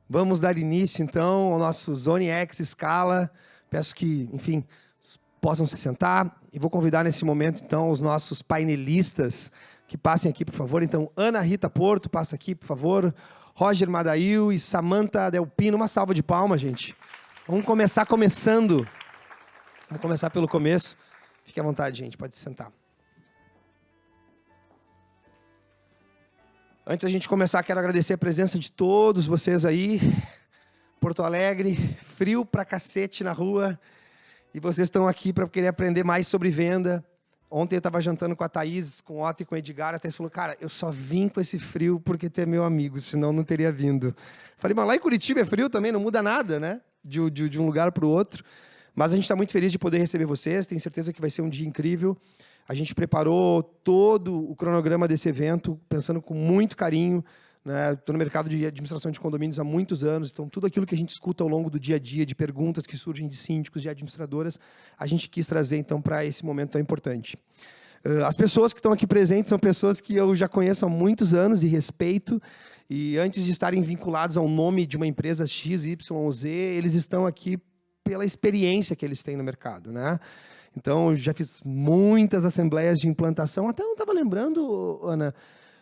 Vamos dar início, então, ao nosso Zone X Scala. Peço que, enfim, possam se sentar. E vou convidar nesse momento, então, os nossos painelistas que passem aqui, por favor. Então, Ana Rita Porto, passa aqui, por favor. Roger Madail e Samantha Delpino. Uma salva de palmas, gente. Vamos começar começando. Vamos começar pelo começo. Fique à vontade, gente. Pode se sentar. Antes da gente começar, quero agradecer a presença de todos vocês aí. Porto Alegre, frio pra cacete na rua. E vocês estão aqui para querer aprender mais sobre venda. Ontem eu estava jantando com a Thaís, com o Otto e com o Edgar. A Thaís falou, cara, eu só vim com esse frio porque tu é meu amigo, senão não teria vindo. Falei, mas lá em Curitiba é frio também, não muda nada, né? De um lugar para o outro. Mas a gente está muito feliz de poder receber vocês. Tenho certeza que vai ser um dia incrível. A gente preparou todo o cronograma desse evento, pensando com muito carinho. Estou no mercado de administração de condomínios há muitos anos, então tudo aquilo que a gente escuta ao longo do dia a dia, de perguntas que surgem de síndicos, de administradoras, a gente quis trazer então para esse momento tão importante. As pessoas que estão aqui presentes são pessoas que eu já conheço há muitos anos e respeito, e antes de estarem vinculados ao nome de uma empresa X, Y, Z, eles estão aqui pela experiência que eles têm no mercado, né? Então, eu já fiz muitas assembleias de implantação, até não estava lembrando, Ana,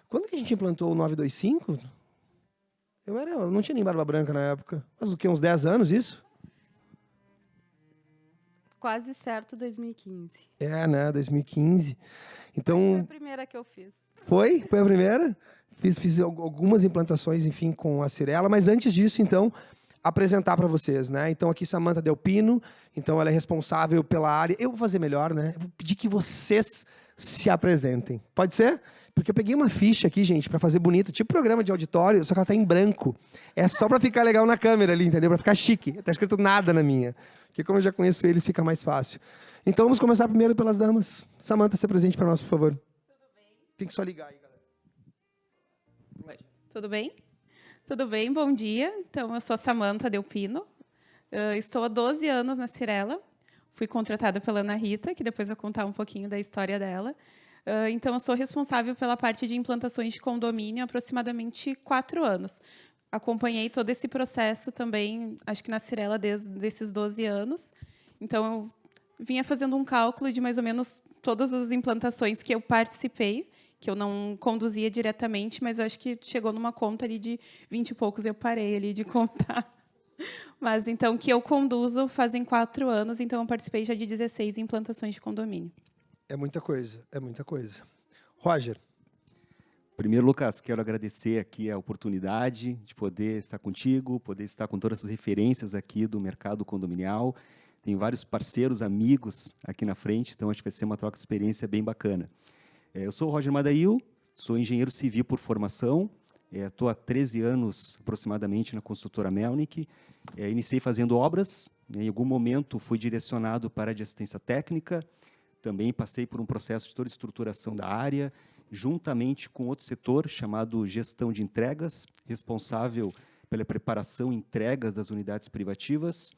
quando que a gente implantou o 925? Eu não tinha nem barba branca na época. Mas o quê? Uns 10 anos isso? Quase certo 2015. É, né? 2015. Então, foi a primeira que eu fiz. Foi? Foi a primeira? Fiz algumas implantações, enfim, com a Cirela. Mas antes disso, então, apresentar para vocês, né? Então, aqui Samantha Delpino. Então, ela é responsável pela área. Eu vou fazer melhor, né? Eu vou pedir que vocês se apresentem. Pode ser? Porque eu peguei uma ficha aqui, gente, para fazer bonito, tipo programa de auditório, só que ela tá em branco. É só para ficar legal na câmera ali, entendeu? Para ficar chique. Tá escrito nada na minha. Porque como eu já conheço eles, fica mais fácil. Então vamos começar primeiro pelas damas. Samantha, se apresente para nós, por favor. Tudo bem? Tem que só ligar aí, galera. Tudo bem? Tudo bem, bom dia. Então, eu sou a Samantha Delpino. Estou há 12 anos na Cirela. Fui contratada pela Ana Rita, que depois eu vou contar um pouquinho da história dela. Então, eu sou responsável pela parte de implantações de condomínio há aproximadamente 4 anos. Acompanhei todo esse processo também, acho que na Cirela, desde esses 12 anos. Então, eu vinha fazendo um cálculo de mais ou menos todas as implantações que eu participei, que eu não conduzia diretamente, mas eu acho que chegou numa conta ali de 20 e poucos, eu parei ali de contar. Mas, então, que eu conduzo fazem 4 anos, então eu participei já de 16 implantações de condomínio. É muita coisa, é muita coisa. Roger. Primeiro, Lucas, quero agradecer aqui a oportunidade de poder estar contigo, poder estar com todas essas referências aqui do mercado condominial. Tem vários parceiros, amigos aqui na frente, então acho que vai ser uma troca de experiência bem bacana. Eu sou o Roger Madail, sou engenheiro civil por formação, estou há 13 anos aproximadamente na construtora Melnick. Iniciei fazendo obras, em algum momento fui direcionado para a área de assistência técnica, também passei por um processo de toda estruturação da área, juntamente com outro setor chamado gestão de entregas, responsável pela preparação e entregas das unidades privativas.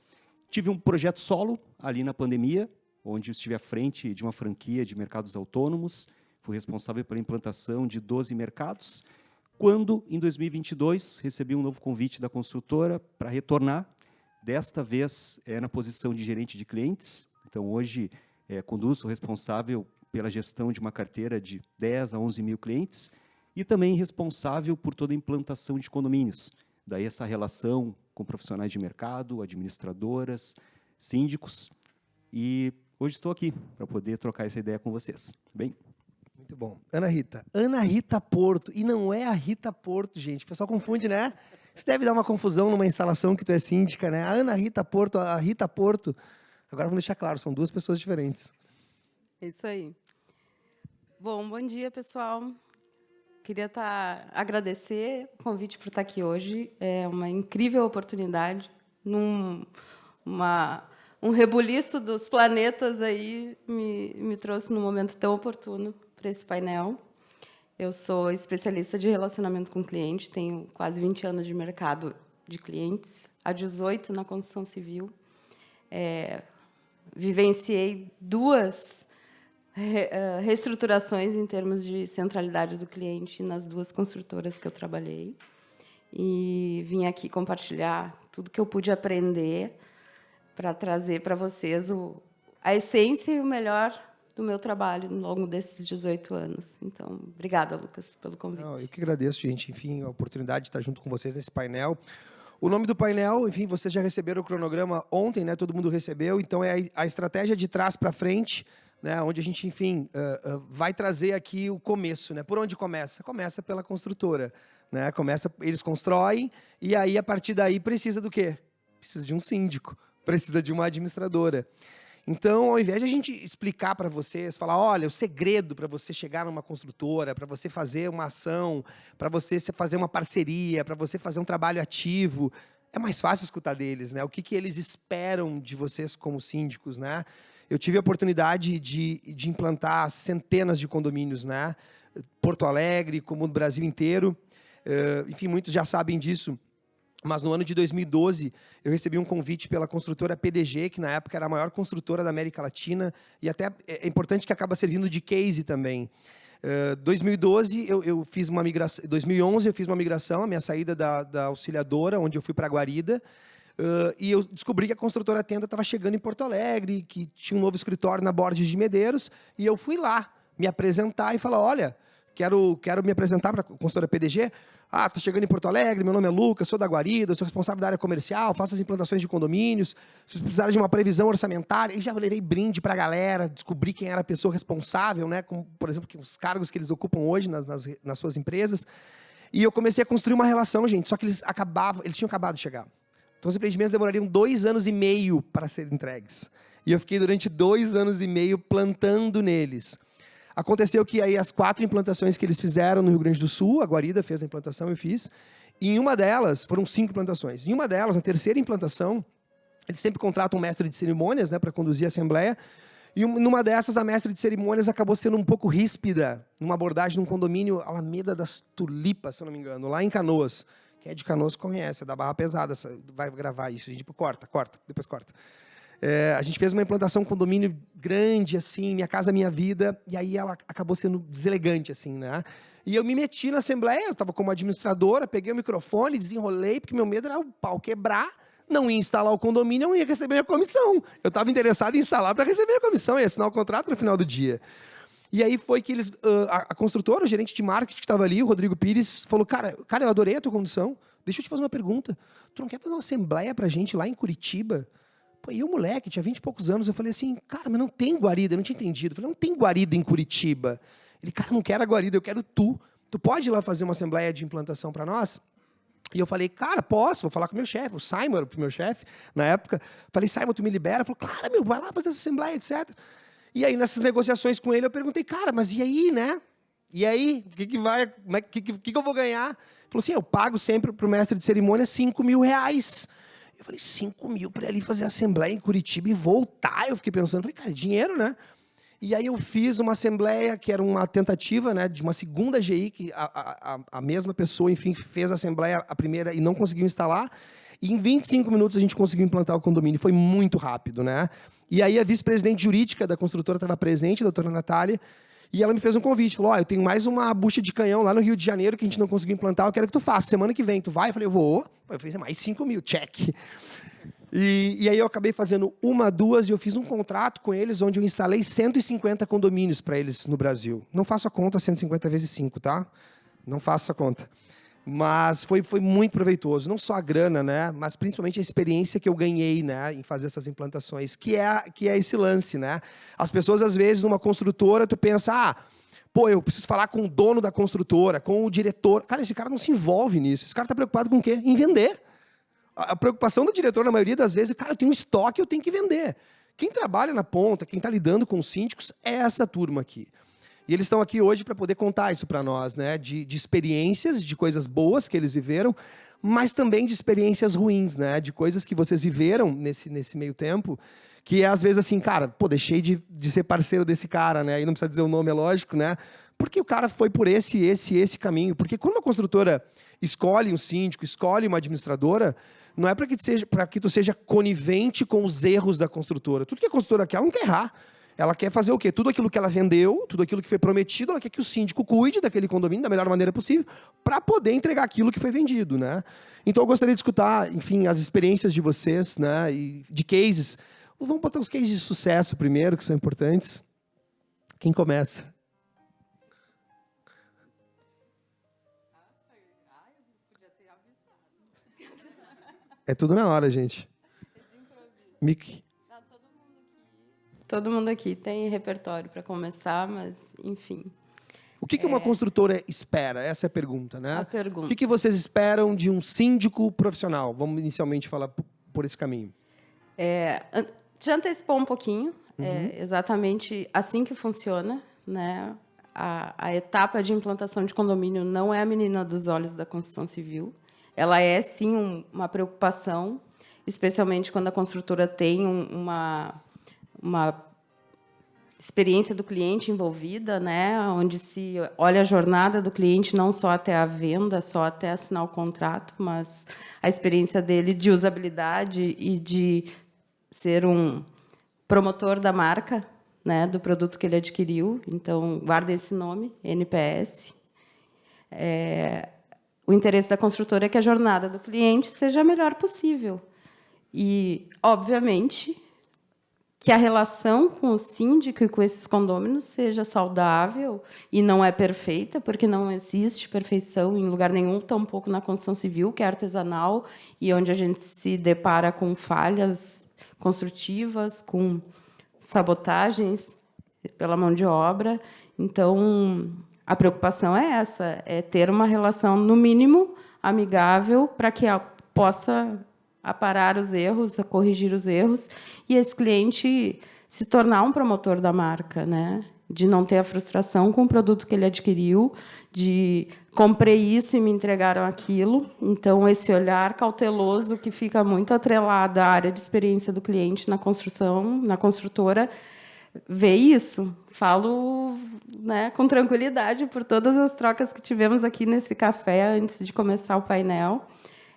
Tive um projeto solo ali na pandemia, onde eu estive à frente de uma franquia de mercados autônomos, fui responsável pela implantação de 12 mercados, quando, em 2022, recebi um novo convite da construtora para retornar, desta vez na posição de gerente de clientes. Então, hoje, conduzo, responsável pela gestão de uma carteira de 10 a 11 mil clientes e também responsável por toda a implantação de condomínios. Daí essa relação com profissionais de mercado, administradoras, síndicos. E hoje estou aqui para poder trocar essa ideia com vocês. Bem? Muito bom. Ana Rita. Ana Rita Porto. E não é a Rita Porto, gente. O pessoal confunde, né? Isso deve dar uma confusão numa instalação que tu é síndica, né? A Ana Rita Porto, a Rita Porto. Agora vamos deixar claro, são 2 pessoas diferentes. Isso aí. Bom dia, pessoal. Queria agradecer o convite por estar aqui hoje. É uma incrível oportunidade. Um rebuliço dos planetas aí me trouxe num momento tão oportuno para esse painel. Eu sou especialista de relacionamento com cliente, tenho quase 20 anos de mercado de clientes, há 18 na construção civil. Vivenciei 2 reestruturações em termos de centralidade do cliente nas 2 construtoras que eu trabalhei. e vim aqui compartilhar tudo que eu pude aprender para trazer para vocês a essência e o melhor do meu trabalho ao longo desses 18 anos. Então, obrigada, Lucas, pelo convite. Não, eu que agradeço, gente, enfim, a oportunidade de estar junto com vocês nesse painel. O nome do painel, enfim, vocês já receberam o cronograma ontem, né? Todo mundo recebeu, então é a estratégia de trás para frente, né? Onde a gente, enfim, vai trazer aqui o começo, né? Por onde começa? Começa pela construtora, né? Eles constroem e aí, a partir daí, precisa do quê? Precisa de um síndico, precisa de uma administradora. Então, ao invés de a gente explicar para vocês, falar, olha, o segredo para você chegar numa construtora, para você fazer uma ação, para você fazer uma parceria, para você fazer um trabalho ativo, é mais fácil escutar deles, né? O que eles esperam de vocês como síndicos, né? Eu tive a oportunidade de implantar centenas de condomínios, né? Porto Alegre, como no Brasil inteiro. Enfim, muitos já sabem disso. Mas no ano de 2012, eu recebi um convite pela construtora PDG, que na época era a maior construtora da América Latina, e até é importante que acaba servindo de case também. 2012, eu fiz uma migração. 2011, eu fiz uma migração, a minha saída da auxiliadora, onde eu fui para Guarida, e eu descobri que a construtora Tenda estava chegando em Porto Alegre, que tinha um novo escritório na Borges de Medeiros, e eu fui lá me apresentar e falar, olha, quero me apresentar para a construtora PDG. Ah, estou chegando em Porto Alegre, meu nome é Lucas, sou da Guarida, sou responsável da área comercial, faço as implantações de condomínios, se vocês precisarem de uma previsão orçamentária, e já levei brinde para a galera, descobri quem era a pessoa responsável, né, como, por exemplo, os cargos que eles ocupam hoje nas suas empresas. E eu comecei a construir uma relação, gente, só que eles tinham acabado de chegar. Então, os empreendimentos demorariam 2 anos e meio para serem entregues. E eu fiquei durante 2 anos e meio plantando neles. Aconteceu que aí as 4 implantações que eles fizeram no Rio Grande do Sul, a Guarida fez a implantação, eu fiz, e em uma delas, foram 5 implantações, em uma delas, a terceira implantação, eles sempre contratam um mestre de cerimônias, né, para conduzir a assembleia, e numa dessas, a mestre de cerimônias acabou sendo um pouco ríspida, numa abordagem num condomínio Alameda das Tulipas, se eu não me engano, lá em Canoas. Quem é de Canoas conhece, é da Barra Pesada, vai gravar isso, a gente corta, depois corta. A gente fez uma implantação, um condomínio grande, assim, Minha Casa Minha Vida, e aí ela acabou sendo deselegante, assim, né? E eu me meti na assembleia, eu estava como administradora, peguei o microfone, desenrolei, porque meu medo era o pau quebrar, não ia instalar o condomínio, eu não ia receber minha comissão. Eu estava interessado em instalar para receber a comissão, ia assinar o contrato no final do dia. E aí foi que eles, a construtora, o gerente de marketing que estava ali, o Rodrigo Pires, falou, cara, eu adorei a tua condução, deixa eu te fazer uma pergunta, tu não quer fazer uma assembleia para a gente lá em Curitiba? Pô, e eu, moleque, tinha 20 e poucos anos, eu falei assim, cara, mas não tem guarida, eu não tinha entendido. Eu falei, não tem guarida em Curitiba. Ele, cara, não quero a guarida, eu quero tu. Tu pode ir lá fazer uma assembleia de implantação para nós? E eu falei, cara, posso, vou falar com o meu chefe, o Simon era o meu chefe, na época. Falei, Simon, tu me libera? Ele falou, claro, meu, vai lá fazer essa assembleia, etc. E aí, nessas negociações com ele, eu perguntei, cara, mas e aí, né? E aí, o que eu vou ganhar? Ele falou assim, eu pago sempre para o mestre de cerimônia R$5.000. Eu falei, 5 mil para ali fazer assembleia em Curitiba e voltar. Eu fiquei pensando, falei, cara, é dinheiro, né? E aí eu fiz uma assembleia, que era uma tentativa, né, de uma segunda GI, que a mesma pessoa, enfim, fez a assembleia, a primeira, e não conseguiu instalar. E em 25 minutos a gente conseguiu implantar o condomínio. Foi muito rápido, né? E aí a vice-presidente jurídica da construtora estava presente, a doutora Natália, e ela me fez um convite, falou, eu tenho mais uma bucha de canhão lá no Rio de Janeiro que a gente não conseguiu implantar, eu quero que tu faça, semana que vem, tu vai? Eu falei, eu vou. Eu fiz mais 5 mil, check. E aí eu acabei fazendo 1, 2, e eu fiz um contrato com eles, onde eu instalei 150 condomínios para eles no Brasil. Não faço a conta 150 vezes 5, tá? Não faço a conta. Mas foi muito proveitoso, não só a grana, né, mas principalmente a experiência que eu ganhei, né, em fazer essas implantações, que é esse lance, né? As pessoas, às vezes, numa construtora, tu pensa, pô, eu preciso falar com o dono da construtora, com o diretor. Cara, esse cara não se envolve nisso. Esse cara está preocupado com o quê? Em vender. A preocupação do diretor, na maioria das vezes, cara, eu tenho um estoque, eu tenho que vender. Quem trabalha na ponta, quem está lidando com os síndicos, é essa turma aqui. E eles estão aqui hoje para poder contar isso para nós, né? De experiências, de coisas boas que eles viveram, mas também de experiências ruins, né? De coisas que vocês viveram nesse meio tempo, que é, às vezes, assim, cara, pô, deixei de ser parceiro desse cara, né? E não precisa dizer o nome, é lógico, né? Porque o cara foi por esse caminho. Porque quando uma construtora escolhe um síndico, escolhe uma administradora, não é para que tu seja conivente com os erros da construtora. Tudo que a construtora quer, ela não quer errar. Ela quer fazer o quê? Tudo aquilo que ela vendeu, tudo aquilo que foi prometido, ela quer que o síndico cuide daquele condomínio da melhor maneira possível para poder entregar aquilo que foi vendido, né? Então, eu gostaria de escutar, enfim, as experiências de vocês, né? E de cases. Vamos botar os cases de sucesso primeiro, que são importantes. Quem começa? É tudo na hora, gente. Mickey. Todo mundo aqui tem repertório para começar, mas, enfim. O que uma construtora espera? Essa é a pergunta, né? A pergunta. O que vocês esperam de um síndico profissional? Vamos inicialmente falar por esse caminho. Já antecipou um pouquinho. É exatamente assim que funciona, né? A etapa de implantação de condomínio não é a menina dos olhos da construção civil. Ela é, sim, uma preocupação, especialmente quando a construtora tem uma experiência do cliente envolvida, né, onde se olha a jornada do cliente não só até a venda, só até assinar o contrato, mas a experiência dele de usabilidade e de ser um promotor da marca, né, do produto que ele adquiriu. Então, guardem esse nome, NPS. O interesse da construtora é que a jornada do cliente seja a melhor possível. E, obviamente, que a relação com o síndico e com esses condôminos seja saudável e não é perfeita, porque não existe perfeição em lugar nenhum, tampouco na construção civil, que é artesanal, e onde a gente se depara com falhas construtivas, com sabotagens pela mão de obra. Então, a preocupação é essa, é ter uma relação, no mínimo, amigável, para que possa aparar os erros, a corrigir os erros, e esse cliente se tornar um promotor da marca, né? De não ter a frustração com o produto que ele adquiriu, de comprei isso e me entregaram aquilo. Então, esse olhar cauteloso que fica muito atrelado à área de experiência do cliente na construção, na construtora, vê isso. Falo, né, com tranquilidade por todas as trocas que tivemos aqui nesse café antes de começar o painel.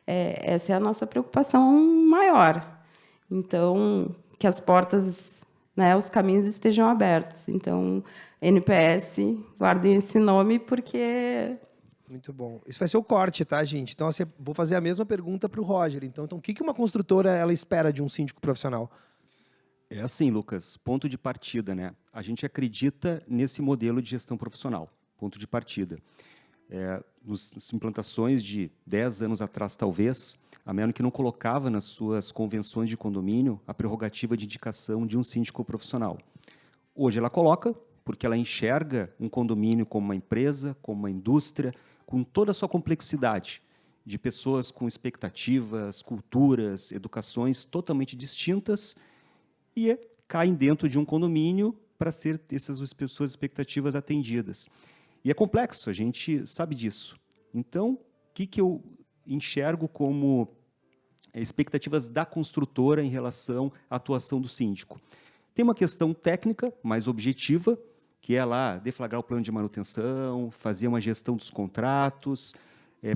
Essa é a nossa preocupação maior. Então, que as portas, né, os caminhos estejam abertos. Então, NPS, guardem esse nome, porque... Muito bom. Isso vai ser o corte, tá, gente? Então, vou fazer a mesma pergunta para o Roger. Então, o que uma construtora ela espera de um síndico profissional? É assim, Lucas, ponto de partida, né? A gente acredita nesse modelo de gestão profissional, ponto de partida. Nas implantações de 10 anos atrás, talvez, a Melnick não colocava nas suas convenções de condomínio a prerrogativa de indicação de um síndico profissional. Hoje ela coloca, porque ela enxerga um condomínio como uma empresa, como uma indústria, com toda a sua complexidade, de pessoas com expectativas, culturas, educações totalmente distintas, e caem dentro de um condomínio para ser essas suas expectativas atendidas. E é complexo, a gente sabe disso. Então, o que eu enxergo como expectativas da construtora em relação à atuação do síndico? Tem uma questão técnica, mais objetiva, que é lá deflagrar o plano de manutenção, fazer uma gestão dos contratos,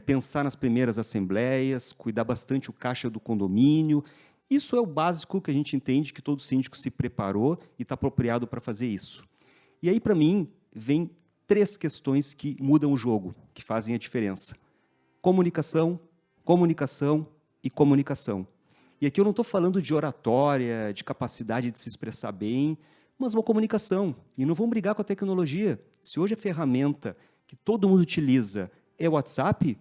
pensar nas primeiras assembleias, cuidar bastante o caixa do condomínio. Isso é o básico que a gente entende que todo síndico se preparou e está apropriado para fazer isso. E aí, para mim, vem 3 questões que mudam o jogo, que fazem a diferença. Comunicação, comunicação e comunicação. E aqui eu não estou falando de oratória, de capacidade de se expressar bem, mas uma comunicação. E não vão brigar com a tecnologia. Se hoje a ferramenta que todo mundo utiliza é o WhatsApp,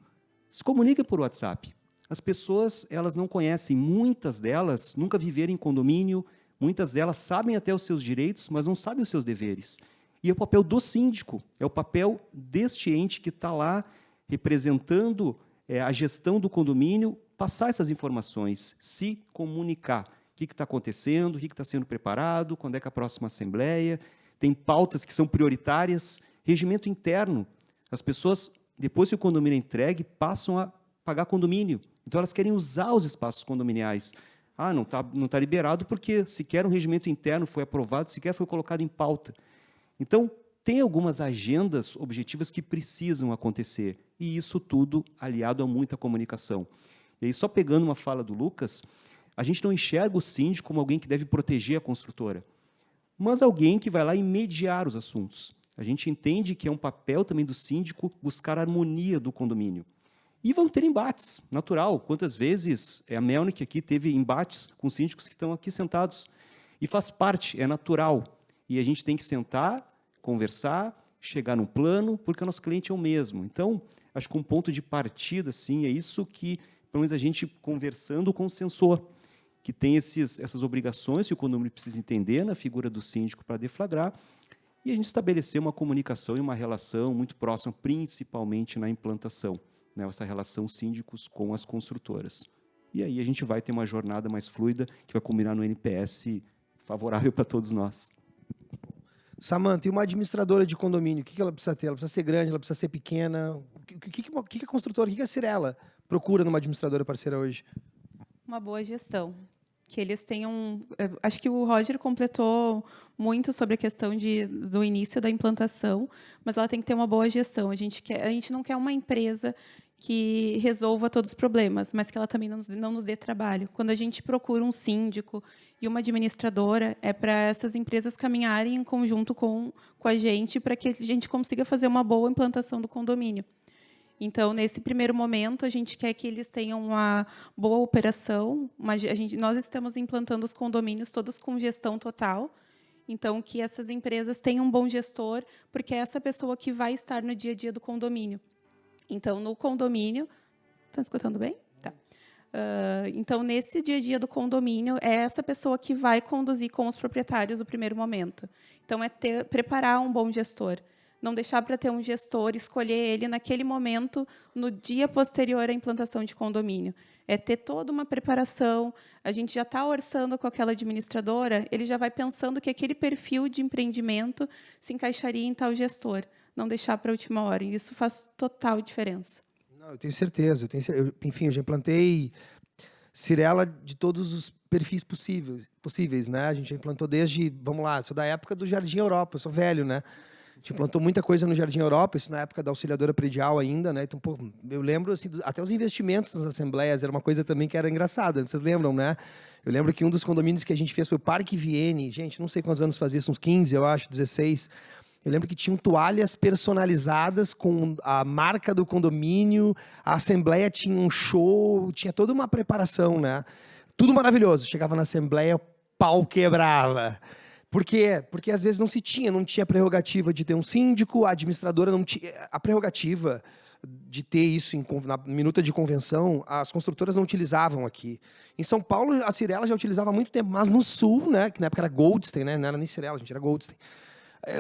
se comunica por WhatsApp. As pessoas, elas não conhecem, muitas delas nunca viveram em condomínio, muitas delas sabem até os seus direitos, mas não sabem os seus deveres. E é o papel do síndico, é o papel deste ente que está lá representando a gestão do condomínio, passar essas informações, se comunicar. O que está acontecendo, o que está sendo preparado, quando é que é a próxima assembleia, tem pautas que são prioritárias, regimento interno. As pessoas, depois que o condomínio é entregue, passam a pagar condomínio. Então, elas querem usar os espaços condominiais. Ah, não tá liberado porque sequer um regimento interno foi aprovado, sequer foi colocado em pauta. Então, tem algumas agendas objetivas que precisam acontecer, e isso tudo aliado a muita comunicação. E aí, só pegando uma fala do Lucas, a gente não enxerga o síndico como alguém que deve proteger a construtora. mas alguém que vai lá e mediar os assuntos. A gente entende que é um papel também do síndico buscar a harmonia do condomínio. E vão ter embates, natural. Quantas vezes a Melnick aqui teve embates com síndicos que estão aqui sentados? E faz parte, é natural. E a gente tem que sentar, conversar, chegar num plano, porque o nosso cliente é o mesmo. Então, acho que um ponto de partida, sim, é isso que, pelo menos a gente conversando com o censor, que tem essas obrigações que o condomínio precisa entender na figura do síndico para deflagrar, e a gente estabelecer uma comunicação e uma relação muito próxima, principalmente na implantação, né, essa relação síndicos com as construtoras. E aí a gente vai ter uma jornada mais fluida, que vai culminar no NPS favorável para todos nós. Samanta, e uma administradora de condomínio, o que ela precisa ter? Ela precisa ser grande, ela precisa ser pequena? O que a construtora, o que a Cirela procura numa administradora parceira hoje? Uma boa gestão. Que eles tenham... Acho que o Roger completou muito sobre a questão do início da implantação, mas ela tem que ter uma boa gestão. A gente não quer uma empresa que resolva todos os problemas, mas que ela também não nos dê trabalho. Quando a gente procura um síndico e uma administradora, é para essas empresas caminharem em conjunto com a gente, para que a gente consiga fazer uma boa implantação do condomínio. Então, nesse primeiro momento, a gente quer que eles tenham uma boa operação. Nós estamos implantando os condomínios todos com gestão total. Então, que essas empresas tenham um bom gestor, porque é essa pessoa que vai estar no dia a dia do condomínio. Então, no condomínio... Estão escutando bem? Tá. Então, nesse dia a dia do condomínio, é essa pessoa que vai conduzir com os proprietários no primeiro momento. Então, preparar um bom gestor. Não deixar para ter um gestor, escolher ele naquele momento, no dia posterior à implantação de condomínio. É ter toda uma preparação, a gente já está orçando com aquela administradora, ele já vai pensando que aquele perfil de empreendimento se encaixaria em tal gestor. Não deixar para a última hora. E isso faz total diferença. Não, eu tenho certeza. Enfim, eu já implantei Cirela de todos os perfis possíveis, né? A gente já implantou desde, vamos lá, sou da época do Jardim Europa, eu sou velho, né? A gente implantou muita coisa no Jardim Europa, isso na época da auxiliadora predial ainda, né? Então, pô, eu lembro, assim, até os investimentos nas assembleias era uma coisa também que era engraçada, vocês lembram, né? Eu lembro que um dos condomínios que a gente fez foi o Parque Vienne, gente, não sei quantos anos fazia isso, uns 15, eu acho, 16. Eu lembro que tinham toalhas personalizadas com a marca do condomínio, a assembleia tinha um show, tinha toda uma preparação, né? Tudo maravilhoso. Chegava na assembleia, o pau quebrava. Por quê? Porque às vezes não tinha prerrogativa de ter um síndico, a administradora não tinha a prerrogativa de ter isso na minuta de convenção, as construtoras não utilizavam aqui. Em São Paulo, a Cirela já utilizava há muito tempo, mas no Sul, né, que na época era Goldstein, né, não era nem Cirela, a gente era Goldstein,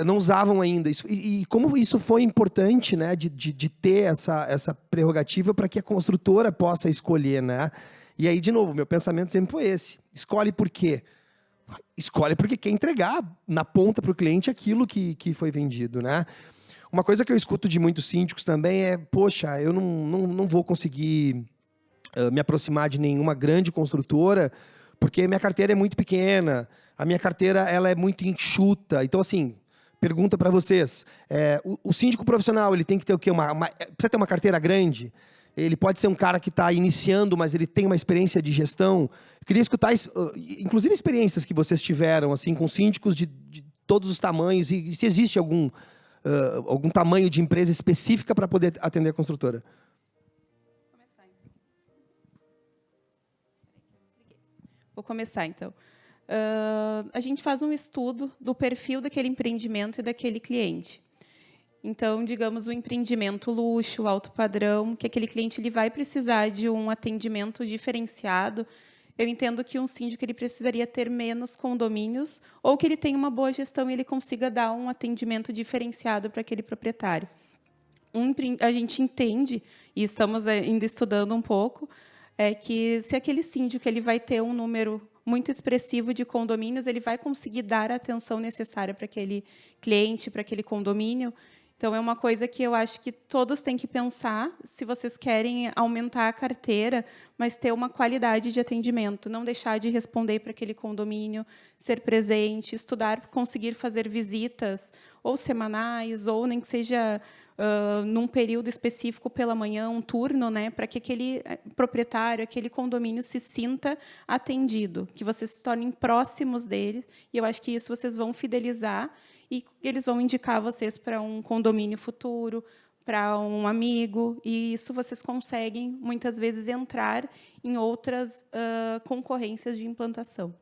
não usavam ainda. E como isso foi importante, né, de ter essa prerrogativa para que a construtora possa escolher, né? E aí, de novo, meu pensamento sempre foi esse. Escolhe por quê? Escolhe porque quer entregar na ponta para o cliente aquilo que foi vendido, né? Uma coisa que eu escuto de muitos síndicos também é, poxa, eu não vou conseguir me aproximar de nenhuma grande construtora porque minha carteira é muito pequena, a minha carteira ela é muito enxuta. Então, assim, pergunta para vocês, o síndico profissional ele tem que ter o quê? Precisa ter uma carteira grande? Ele pode ser um cara que está iniciando, mas ele tem uma experiência de gestão. Eu queria escutar, inclusive, experiências que vocês tiveram assim, com síndicos de todos os tamanhos, e se existe algum tamanho de empresa específica para poder atender a construtora. Vou começar, então. A gente faz um estudo do perfil daquele empreendimento e daquele cliente. Então, digamos, o empreendimento luxo, alto padrão, que aquele cliente ele vai precisar de um atendimento diferenciado. Eu entendo que um síndico ele precisaria ter menos condomínios ou que ele tenha uma boa gestão e ele consiga dar um atendimento diferenciado para aquele proprietário. A gente entende, e estamos ainda estudando um pouco, que se aquele síndico ele vai ter um número muito expressivo de condomínios, ele vai conseguir dar a atenção necessária para aquele cliente, para aquele condomínio. Então, é uma coisa que eu acho que todos têm que pensar, se vocês querem aumentar a carteira, mas ter uma qualidade de atendimento, não deixar de responder para aquele condomínio, ser presente, estudar, conseguir fazer visitas, ou semanais, ou nem que seja num período específico pela manhã, um turno, né, para que aquele proprietário, aquele condomínio se sinta atendido, que vocês se tornem próximos dele, e eu acho que isso vocês vão fidelizar, e eles vão indicar vocês para um condomínio futuro, para um amigo, e isso vocês conseguem, muitas vezes, entrar em outras concorrências de implantação.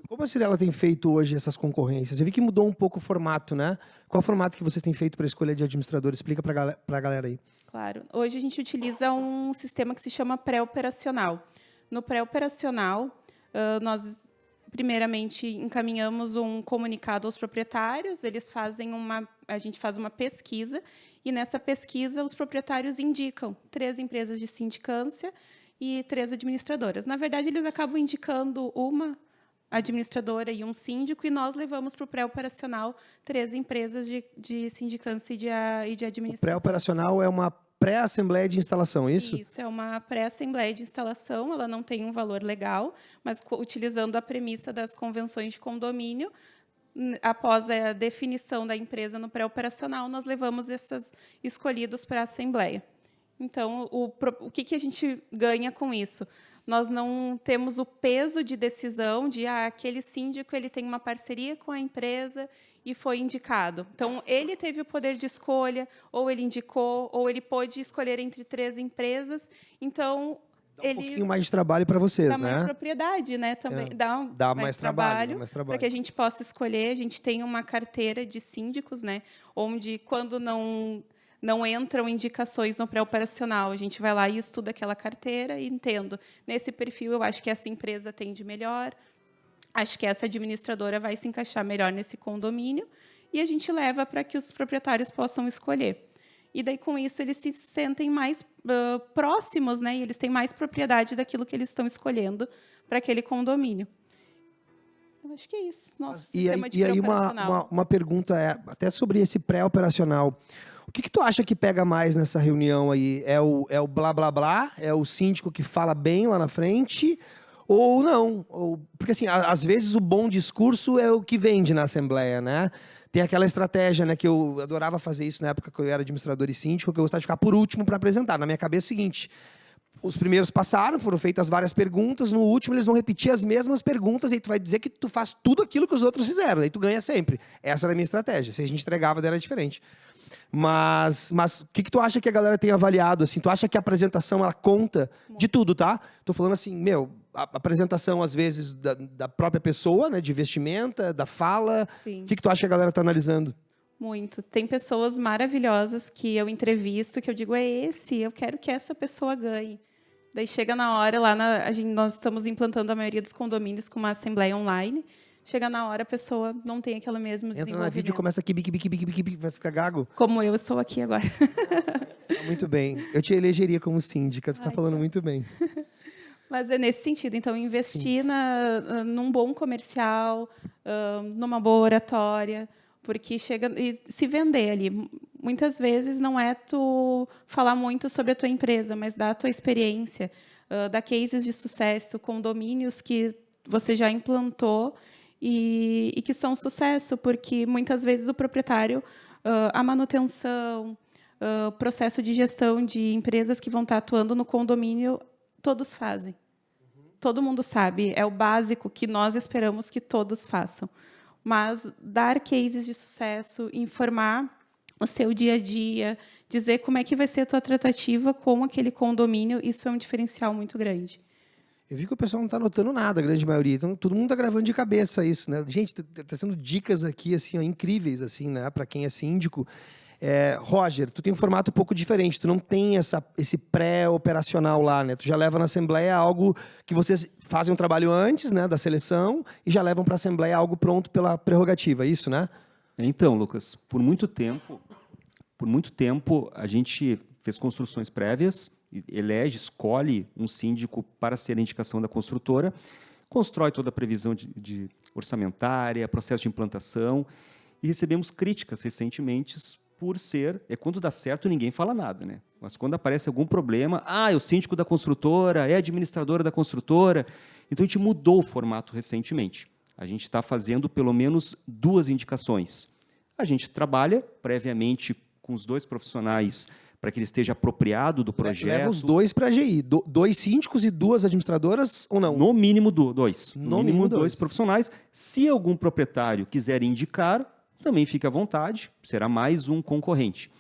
Como a Cyrela tem feito hoje essas concorrências? Eu vi que mudou um pouco o formato, né? Qual o formato que vocês têm feito para a escolha de administrador? Explica para a galera aí. Claro. Hoje a gente utiliza um sistema que se chama pré-operacional. No pré-operacional, nós, primeiramente, encaminhamos um comunicado aos proprietários, a gente faz uma pesquisa, e, nessa pesquisa, os proprietários indicam 3 empresas de sindicância e 3 administradoras. Na verdade, eles acabam indicando uma administradora e um síndico, e nós levamos para o pré-operacional 3 empresas de sindicância e de administração. O pré-operacional é uma pré-assembleia de instalação, é isso? Isso, é uma pré-assembleia de instalação, ela não tem um valor legal, mas utilizando a premissa das convenções de condomínio, após a definição da empresa no pré-operacional, nós levamos esses escolhidos para a assembleia. Então, o que a gente ganha com isso? Nós não temos o peso de decisão de aquele síndico ele tem uma parceria com a empresa e foi indicado. Então, ele teve o poder de escolha, ou ele indicou, ou ele pôde escolher entre 3 empresas. Então, dá um pouquinho mais de trabalho para vocês, dá né? mais propriedade, né? Também dá mais trabalho para que a gente possa escolher. A gente tem uma carteira de síndicos, né? Onde, quando não entram indicações no pré-operacional, a gente vai lá e estuda aquela carteira e entendo. Nesse perfil, eu acho que essa empresa atende melhor, acho que essa administradora vai se encaixar melhor nesse condomínio, e a gente leva para que os proprietários possam escolher. E, daí, com isso, eles se sentem mais próximos, né? E eles têm mais propriedade daquilo que eles estão escolhendo para aquele condomínio. Eu acho que é isso. Nosso sistema de pré-operacional. E aí, uma pergunta até sobre esse pré-operacional. O que tu acha que pega mais nessa reunião aí? É o blá, blá, blá? É o síndico que fala bem lá na frente? Ou não? Porque, assim, às vezes o bom discurso é o que vende na Assembleia, né? Tem aquela estratégia, né, que eu adorava fazer isso na época que eu era administrador e síndico, que eu gostava de ficar por último para apresentar. Na minha cabeça é o seguinte: os primeiros passaram, foram feitas várias perguntas, no último eles vão repetir as mesmas perguntas, e aí tu vai dizer que tu faz tudo aquilo que os outros fizeram, aí tu ganha sempre. Essa era a minha estratégia. Se a gente entregava, era diferente. Mas o que tu acha que a galera tem avaliado? Assim, tu acha que a apresentação ela conta de tudo, tá? Tô falando assim, a apresentação, às vezes, da própria pessoa, né, de vestimenta, da fala. Sim. O que tu acha que a galera tá analisando? Muito. Tem pessoas maravilhosas que eu entrevisto, que eu digo, eu quero que essa pessoa ganhe. Daí chega na hora, nós estamos implantando a maioria dos condomínios com uma assembleia online. Chega na hora, a pessoa não tem aquele mesmo desenvolvimento. Entra na vídeo e começa aqui, vai ficar gago. Como eu estou aqui agora. Muito bem. Eu te elegeria como síndica, tu está falando muito bem. Mas é nesse sentido. Então, investir num bom comercial, numa boa oratória, porque chega e se vender ali. Muitas vezes não é tu falar muito sobre a tua empresa, mas dar a tua experiência, dar cases de sucesso, condomínios que você já implantou e que são sucesso, porque muitas vezes o proprietário, a manutenção, o processo de gestão de empresas que vão estar atuando no condomínio, todos fazem. Todo mundo sabe, é o básico que nós esperamos que todos façam. Mas dar cases de sucesso, informar o seu dia a dia, dizer como é que vai ser a tua tratativa com aquele condomínio, isso é um diferencial muito grande. Eu vi que o pessoal não está anotando nada, a grande maioria. Então, todo mundo está gravando de cabeça isso, né? Gente, tá sendo dicas aqui, assim, incríveis, assim, né? Para quem é síndico. Roger, tu tem um formato um pouco diferente. Tu não tem esse pré-operacional lá, né? Tu já leva na Assembleia algo que vocês fazem um trabalho antes, né? Da seleção, e já levam para a Assembleia algo pronto pela prerrogativa, é isso, né? Então, Lucas, por muito tempo, a gente fez construções prévias, escolhe um síndico para ser a indicação da construtora, constrói toda a previsão de orçamentária, processo de implantação, e recebemos críticas recentemente por ser... Quando dá certo, ninguém fala nada, né? Mas quando aparece algum problema, é o síndico da construtora, é a administradora da construtora. Então, a gente mudou o formato recentemente. A gente está fazendo pelo menos 2 indicações. A gente trabalha previamente com os 2 profissionais para que ele esteja apropriado do projeto. Leva os 2 para a AGI. 2 síndicos e 2 administradoras ou não? No mínimo 2. No mínimo 2 dois profissionais. Se algum proprietário quiser indicar, também fique à vontade, será mais um concorrente.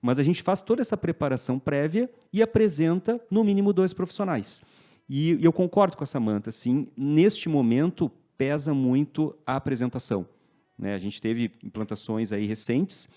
Mas a gente faz toda essa preparação prévia e apresenta no mínimo 2 profissionais. E eu concordo com a Samantha, sim, neste momento pesa muito a apresentação, né? A gente teve implantações aí recentes,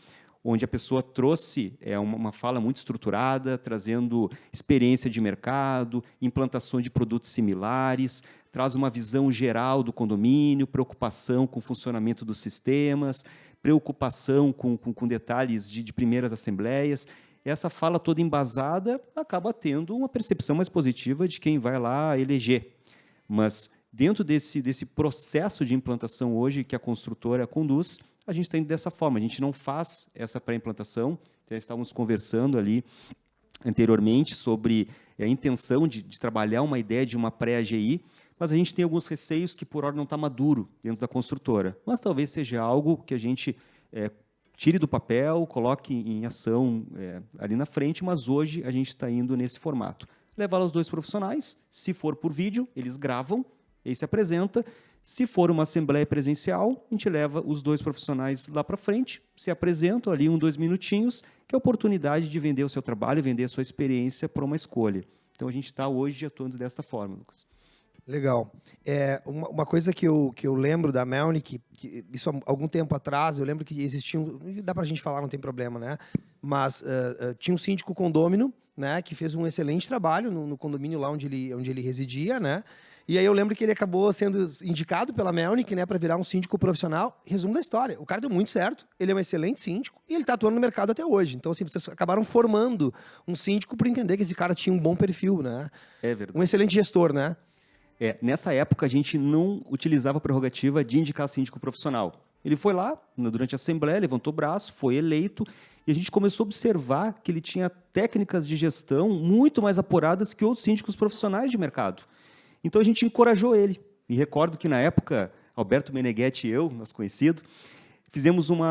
onde a pessoa trouxe uma fala muito estruturada, trazendo experiência de mercado, implantação de produtos similares, traz uma visão geral do condomínio, preocupação com o funcionamento dos sistemas, preocupação com detalhes de primeiras assembleias. Essa fala toda embasada acaba tendo uma percepção mais positiva de quem vai lá eleger. Mas, dentro desse processo de implantação hoje que a construtora conduz, a gente está indo dessa forma. A gente não faz essa pré-implantação. Já estávamos conversando ali anteriormente sobre a intenção de trabalhar uma ideia de uma pré-AGI, mas a gente tem alguns receios que, por hora, não está maduro dentro da construtora. Mas talvez seja algo que a gente tire do papel, coloque em ação ali na frente, mas hoje a gente está indo nesse formato. Levar os 2 profissionais, se for por vídeo, eles gravam, aí se apresenta. Se for uma assembleia presencial, a gente leva os 2 profissionais lá para frente, se apresentam ali 2 minutinhos, que é a oportunidade de vender o seu trabalho, vender a sua experiência para uma escolha. Então, a gente está hoje atuando desta forma, Lucas. Legal. Uma coisa que eu lembro da Melnick, que isso há algum tempo atrás, eu lembro que existia dá para a gente falar, não tem problema, né? Mas tinha um síndico condômino, né, que fez um excelente trabalho no condomínio lá onde ele residia, né? E aí eu lembro que ele acabou sendo indicado pela Melnick, né, para virar um síndico profissional. Resumo da história, o cara deu muito certo, ele é um excelente síndico e ele está atuando no mercado até hoje. Então, assim, vocês acabaram formando um síndico por entender que esse cara tinha um bom perfil, né? É verdade. Um excelente gestor, né? Nessa época, a gente não utilizava a prerrogativa de indicar síndico profissional. Ele foi lá, durante a Assembleia, levantou o braço, foi eleito, e a gente começou a observar que ele tinha técnicas de gestão muito mais apuradas que outros síndicos profissionais de mercado. Então, a gente encorajou ele. Me recordo que, na época, Alberto Meneghetti e eu, nosso conhecido, fizemos um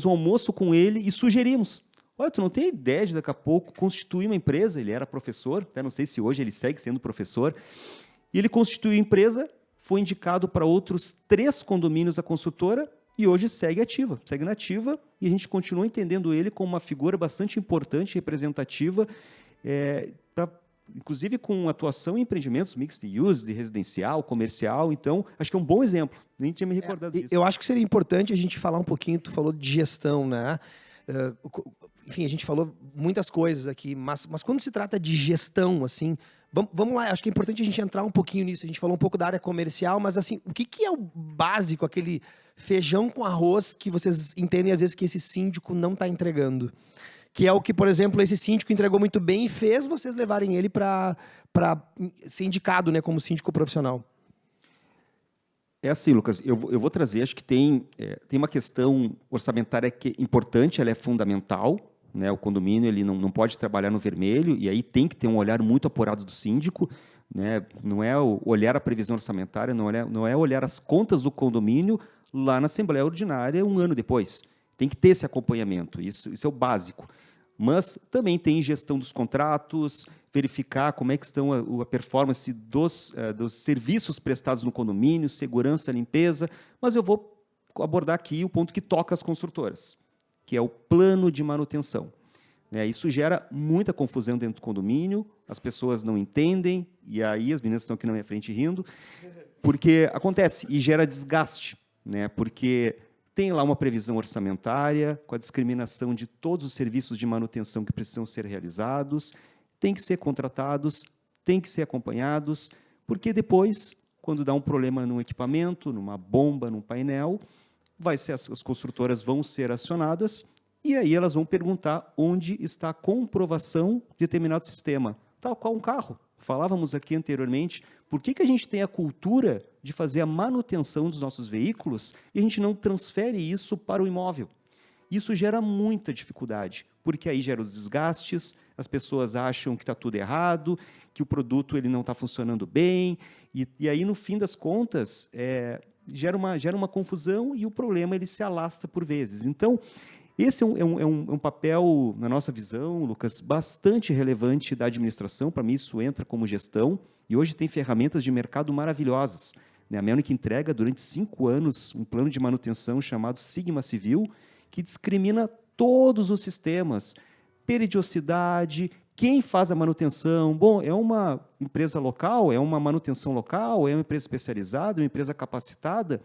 almoço com ele e sugerimos: olha, tu não tem ideia de, daqui a pouco, constituir uma empresa? Ele era professor, até não sei se hoje ele segue sendo professor. E ele constituiu a empresa, foi indicado para outros 3 condomínios da construtora e hoje segue nativa, e a gente continua entendendo ele como uma figura bastante importante, representativa, inclusive com atuação em empreendimentos mixed use, de residencial, comercial. Então, acho que é um bom exemplo. Nem tinha me recordado disso. Eu acho que seria importante a gente falar um pouquinho, tu falou de gestão, né? Enfim, a gente falou muitas coisas aqui, mas quando se trata de gestão, assim, vamos lá, acho que é importante a gente entrar um pouquinho nisso. A gente falou um pouco da área comercial, mas assim, o que é o básico, aquele feijão com arroz que vocês entendem às vezes que esse síndico não está entregando? Que é o que, por exemplo, esse síndico entregou muito bem e fez vocês levarem ele para ser indicado, né, como síndico profissional. É assim, Lucas, eu vou trazer, acho que tem uma questão orçamentária que é importante, ela é fundamental, né? O condomínio ele não pode trabalhar no vermelho, e aí tem que ter um olhar muito apurado do síndico, né? Não é olhar a previsão orçamentária, não é olhar as contas do condomínio lá na Assembleia Ordinária 1 ano depois. Tem que ter esse acompanhamento, isso é o básico. Mas também tem gestão dos contratos, verificar como é que estão a performance dos serviços prestados no condomínio, segurança, limpeza. Mas eu vou abordar aqui o ponto que toca as construtoras, que é o plano de manutenção. Isso gera muita confusão dentro do condomínio, as pessoas não entendem, e aí as meninas estão aqui na minha frente rindo, porque acontece e gera desgaste, né? Porque tem lá uma previsão orçamentária, com a discriminação de todos os serviços de manutenção que precisam ser realizados, tem que ser contratados, tem que ser acompanhados, porque depois, quando dá um problema num equipamento, numa bomba, num painel, as construtoras vão ser acionadas, e aí elas vão perguntar onde está a comprovação de determinado sistema, tal qual um carro. Falávamos aqui anteriormente, por que a gente tem a cultura de fazer a manutenção dos nossos veículos e a gente não transfere isso para o imóvel? Isso gera muita dificuldade, porque aí gera os desgastes, as pessoas acham que está tudo errado, que o produto ele não está funcionando bem, e aí, no fim das contas, gera uma confusão e o problema ele se alastra por vezes. Então, esse é um papel, na nossa visão, Lucas, bastante relevante da administração. Para mim, isso entra como gestão, e hoje tem ferramentas de mercado maravilhosas. A Melnick entrega, durante 5 anos, um plano de manutenção chamado Sigma Civil, que discrimina todos os sistemas, periodicidade, quem faz a manutenção. Bom, é uma empresa local, é uma manutenção local, é uma empresa especializada, uma empresa capacitada,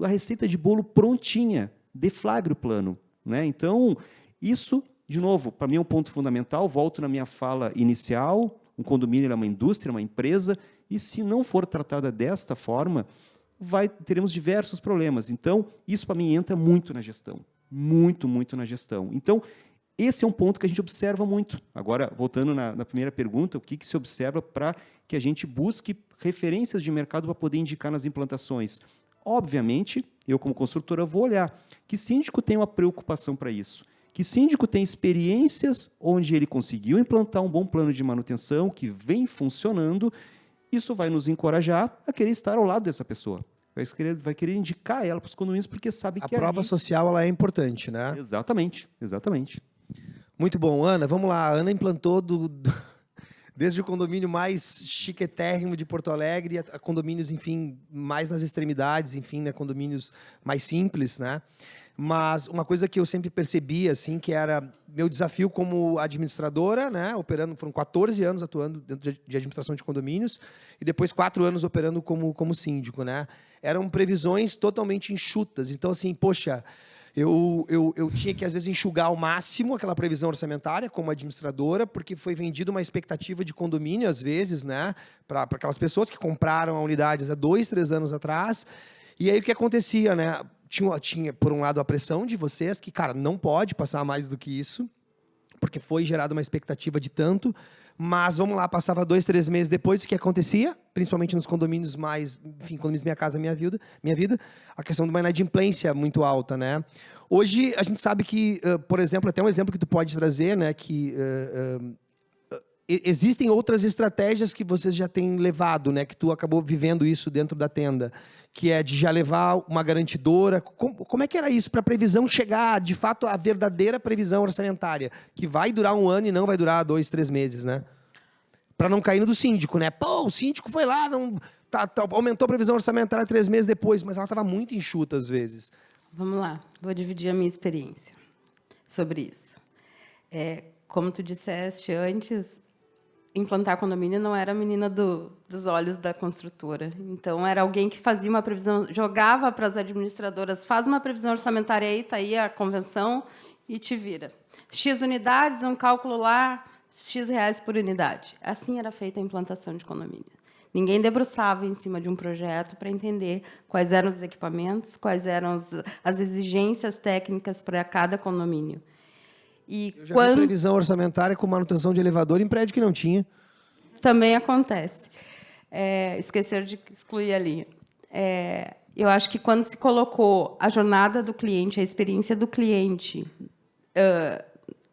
a receita de bolo prontinha, deflagra o plano. Né? Então, isso, de novo, para mim é um ponto fundamental, volto na minha fala inicial, um condomínio é uma indústria, uma empresa, e se não for tratada desta forma, teremos diversos problemas. Então, isso para mim entra muito na gestão, muito na gestão. Então, esse é um ponto que a gente observa muito. Agora, voltando na primeira pergunta, o que se observa para que a gente busque referências de mercado para poder indicar nas implantações? Obviamente, eu como construtora vou olhar que síndico tem uma preocupação para isso, que síndico tem experiências onde ele conseguiu implantar um bom plano de manutenção que vem funcionando. Isso vai nos encorajar a querer estar ao lado dessa pessoa. Vai querer indicar ela para os condomínios, porque sabe que a prova social ela é importante, né? Exatamente. Muito bom. Ana, vamos lá. A Ana implantou desde o condomínio mais chiquetérrimo de Porto Alegre a condomínios, enfim, mais nas extremidades, enfim, né, condomínios mais simples, né? Mas uma coisa que eu sempre percebi, assim, que era meu desafio como administradora, né, operando, foram 14 anos atuando dentro de administração de condomínios e depois 4 anos operando como síndico, né? Eram previsões totalmente enxutas. Então, assim, poxa, eu tinha que, às vezes, enxugar ao máximo aquela previsão orçamentária como administradora, porque foi vendida uma expectativa de condomínio, às vezes, né, para aquelas pessoas que compraram a unidade há 2, 3 anos atrás. E aí o que acontecia, né? Tinha, por um lado, a pressão de vocês, que, cara, não pode passar mais do que isso, porque foi gerada uma expectativa de tanto, mas, vamos lá, passava 2, 3 meses depois, o que acontecia, principalmente nos condomínios mais, enfim, condomínios Minha Casa Minha Vida, a questão de uma inadimplência muito alta, né? Hoje, a gente sabe que, por exemplo, até um exemplo que tu pode trazer, né, que existem outras estratégias que vocês já têm levado, né, que tu acabou vivendo isso dentro da tenda, que é de já levar uma garantidora. Como é que era isso para a previsão chegar, de fato, à verdadeira previsão orçamentária, que vai durar 1 ano e não vai durar 2, 3 meses, né? Para não cair no do síndico, né? Pô, o síndico foi lá, aumentou a previsão orçamentária 3 meses depois, mas ela estava muito enxuta às vezes. Vamos lá, vou dividir a minha experiência sobre isso. Como tu disseste antes, implantar condomínio não era a menina dos olhos da construtora. Então, era alguém que fazia uma previsão, jogava para as administradoras, faz uma previsão orçamentária aí, está aí a convenção, e te vira. X unidades, um cálculo lá, X reais por unidade. Assim era feita a implantação de condomínio. Ninguém debruçava em cima de um projeto para entender quais eram os equipamentos, quais eram as exigências técnicas para cada condomínio. E eu já vi previsão orçamentária com manutenção de elevador em prédio que não tinha. Também acontece. Esqueceram de excluir a linha. Eu acho que, quando se colocou a jornada do cliente, a experiência do cliente,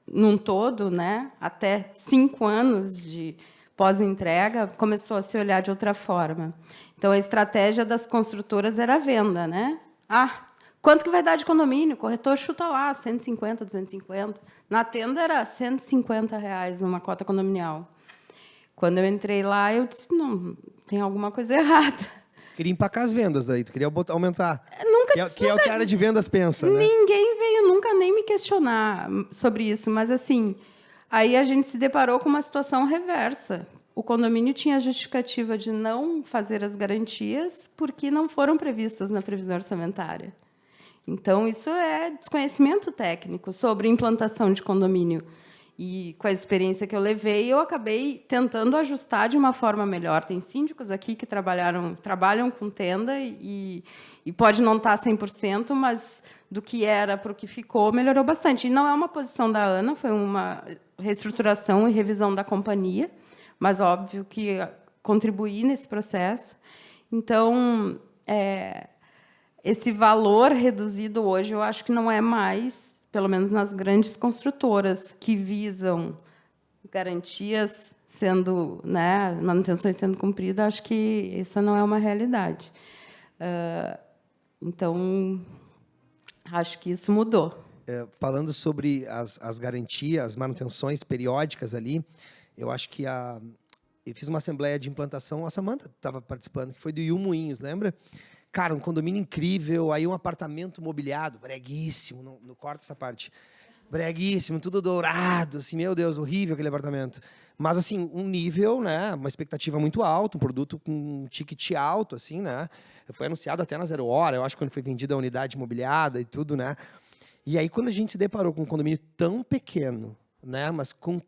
num todo, né, até 5 anos de pós-entrega, começou a se olhar de outra forma. Então, a estratégia das construtoras era a venda, né? Quanto que vai dar de condomínio? O corretor chuta lá, 150, 250. Na tenda era R$150 numa cota condominial. Quando eu entrei lá, eu disse, não, tem alguma coisa errada. Queria empacar as vendas daí, tu queria aumentar. Que é o que a área de vendas pensa, né? Ninguém veio nunca nem me questionar sobre isso, mas, assim, aí a gente se deparou com uma situação reversa. O condomínio tinha a justificativa de não fazer as garantias porque não foram previstas na previsão orçamentária. Então, isso é desconhecimento técnico sobre implantação de condomínio. E, com a experiência que eu levei, eu acabei tentando ajustar de uma forma melhor. Tem síndicos aqui que trabalham com tenda e pode não estar 100%, mas do que era para o que ficou, melhorou bastante. E não é uma posição da Ana, foi uma reestruturação e revisão da companhia, mas, óbvio, que contribuí nesse processo. Então, esse valor reduzido hoje, eu acho que não é mais pelo menos nas grandes construtoras que visam garantias sendo, né, manutenções sendo cumpridas, acho que isso não é uma realidade. Então, acho que isso mudou. Falando sobre as garantias, as manutenções periódicas ali, eu acho que eu fiz uma assembleia de implantação, a Samantha estava participando, que foi do Yu Moinhos, lembra? Cara, um condomínio incrível, aí um apartamento mobiliado, breguíssimo, não corta essa parte, breguíssimo, tudo dourado, assim, meu Deus, horrível aquele apartamento. Mas, assim, um nível, né, uma expectativa muito alta, um produto com um ticket alto, assim, né? Foi anunciado até na 0 hora, eu acho, quando foi vendida a unidade imobiliada e tudo, né? E aí, quando a gente se deparou com um condomínio tão pequeno, né, mas com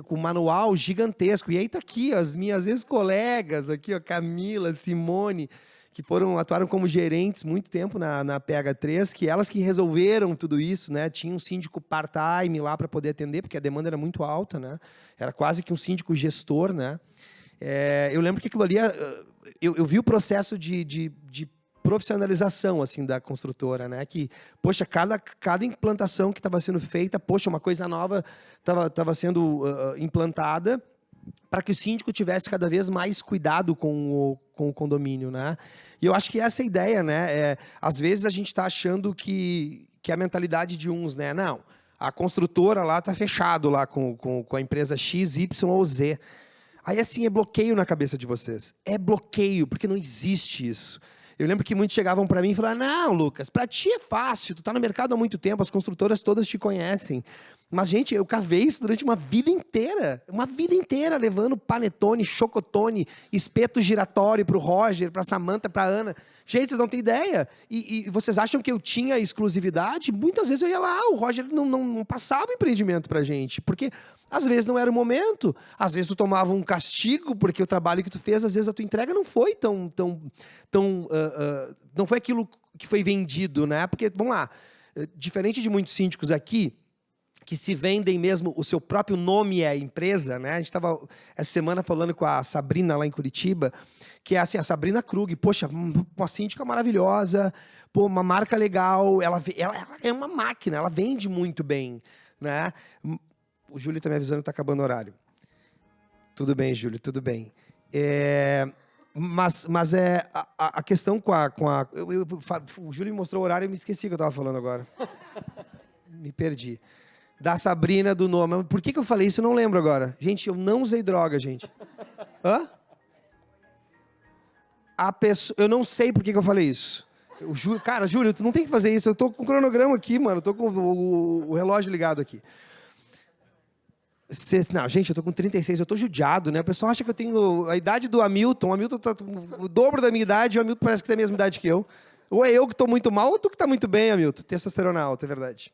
com manual gigantesco, e aí tá aqui, ó, as minhas ex-colegas, aqui, ó, Camila, Simone, que atuaram como gerentes muito tempo na PH3, que elas que resolveram tudo isso, né? Tinha um síndico part-time lá para poder atender, porque a demanda era muito alta, né? Era quase que um síndico gestor, né? Eu lembro que aquilo ali, eu vi o processo de profissionalização assim da construtora, né? Que, poxa, cada implantação que estava sendo feita, poxa, uma coisa nova estava sendo implantada, para que o síndico tivesse cada vez mais cuidado com o condomínio, né? E eu acho que essa é a ideia, né? Às vezes a gente está achando que é a mentalidade de uns, né? Não, a construtora lá está fechado lá com a empresa X, Y ou Z. Aí, assim, é bloqueio na cabeça de vocês. É bloqueio, porque não existe isso. Eu lembro que muitos chegavam para mim e falavam, não, Lucas, para ti é fácil, tu está no mercado há muito tempo, as construtoras todas te conhecem. Mas, gente, eu cavei isso durante uma vida inteira, levando panetone, chocotone, espeto giratório para o Roger, para a Samantha, para a Ana. Gente, vocês não têm ideia. E vocês acham que eu tinha exclusividade? Muitas vezes eu ia lá, o Roger não passava empreendimento para a gente, porque às vezes não era o momento, às vezes tu tomava um castigo, porque o trabalho que tu fez, às vezes a tua entrega não foi não foi aquilo que foi vendido, né? Porque, vamos lá, diferente de muitos síndicos aqui, que se vendem mesmo, o seu próprio nome é empresa, né? A gente estava essa semana falando com a Sabrina lá em Curitiba, que é assim, a Sabrina Krug, poxa, uma síndica maravilhosa, pô, uma marca legal, ela é uma máquina, ela vende muito bem, né? O Júlio está me avisando que está acabando o horário. Tudo bem, Júlio, tudo bem. Mas a questão o Júlio me mostrou o horário e me esqueci o que eu estava falando agora. Me perdi. Da Sabrina, do nome. Por que eu falei isso? Eu não lembro agora. Gente, eu não usei droga, gente. Hã? Eu não sei por que eu falei isso. Cara, Júlio, tu não tem que fazer isso. Eu tô com o cronograma aqui, mano. Eu tô com o relógio ligado aqui. Não, gente, eu tô com 36. Eu tô judiado, né? O pessoal acha que eu tenho a idade do Hamilton. O Hamilton tá o dobro da minha idade. O Hamilton parece que tem a mesma idade que eu. Ou é eu que tô muito mal, ou tu que tá muito bem, Hamilton. Testosterona alta, é verdade.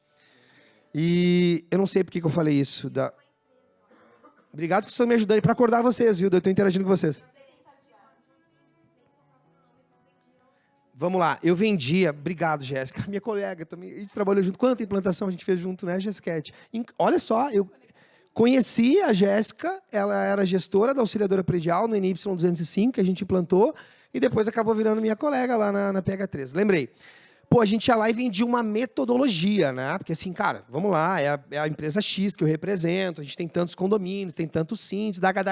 E eu não sei por que eu falei isso. Obrigado por vocês me ajudarem para acordar vocês, viu? Eu estou interagindo com vocês. Vamos lá. Eu vendia... Obrigado, Jéssica. Minha colega também. A gente trabalhou junto. Quanta implantação a gente fez junto, né, Jéssica? Olha só, eu conheci a Jéssica. Ela era gestora da auxiliadora predial no NY 205, que a gente implantou. E depois acabou virando minha colega lá na PH3. Lembrei. Pô, a gente ia lá e vendia uma metodologia, né? Porque assim, cara, vamos lá, é a empresa X que eu represento, a gente tem tantos condomínios, tem tantos síndicos, daga.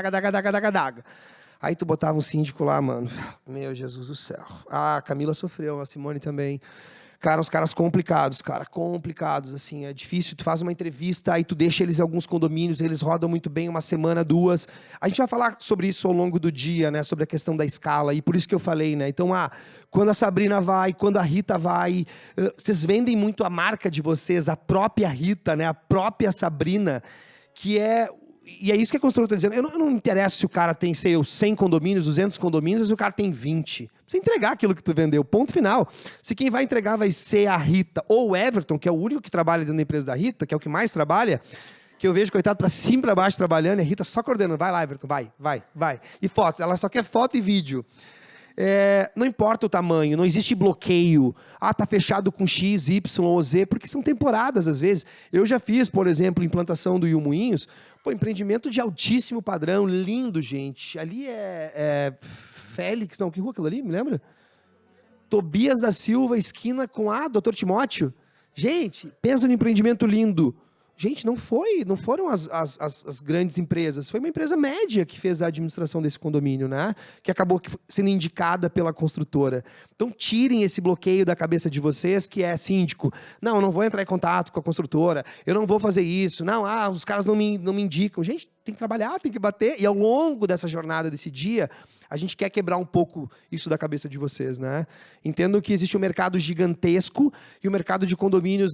Aí tu botava um síndico lá, mano, meu Jesus do céu. Ah, a Camila sofreu, a Simone também. Cara, uns caras complicados, assim, é difícil. Tu faz uma entrevista, aí tu deixa eles em alguns condomínios, eles rodam muito bem uma semana, 2. A gente vai falar sobre isso ao longo do dia, né? Sobre a questão da escala, e por isso que eu falei, né? Então, quando a Sabrina vai, quando a Rita vai, vocês vendem muito a marca de vocês, a própria Rita, né? A própria Sabrina, que é... E é isso que a construtora está dizendo. Eu não me interessa se o cara tem, 100 condomínios, 200 condomínios, ou se o cara tem 20. Você entregar aquilo que tu vendeu, ponto final. Se quem vai entregar vai ser a Rita ou o Everton, que é o único que trabalha dentro da empresa da Rita, que é o que mais trabalha, que eu vejo, coitado, para cima e para baixo trabalhando, e a Rita só coordenando. Vai lá, Everton, vai. E fotos, ela só quer foto e vídeo. Não importa o tamanho, não existe bloqueio. Tá fechado com X, Y ou Z, porque são temporadas, às vezes. Eu já fiz, por exemplo, implantação do Yu Moinhos, empreendimento de altíssimo padrão, lindo, gente. Ali Félix, que rua aquilo ali, me lembra? Tobias da Silva, esquina com Dr. Timóteo. Gente, pensa no empreendimento lindo. Gente, não foram as grandes empresas, foi uma empresa média que fez a administração desse condomínio, né? Que acabou sendo indicada pela construtora. Então, tirem esse bloqueio da cabeça de vocês, que é síndico. Não, eu não vou entrar em contato com a construtora, eu não vou fazer isso. Não, os caras não me indicam. Gente, tem que trabalhar, tem que bater. E ao longo dessa jornada, desse dia, a gente quer quebrar um pouco isso da cabeça de vocês, né? Entendam que existe um mercado gigantesco e o mercado de condomínios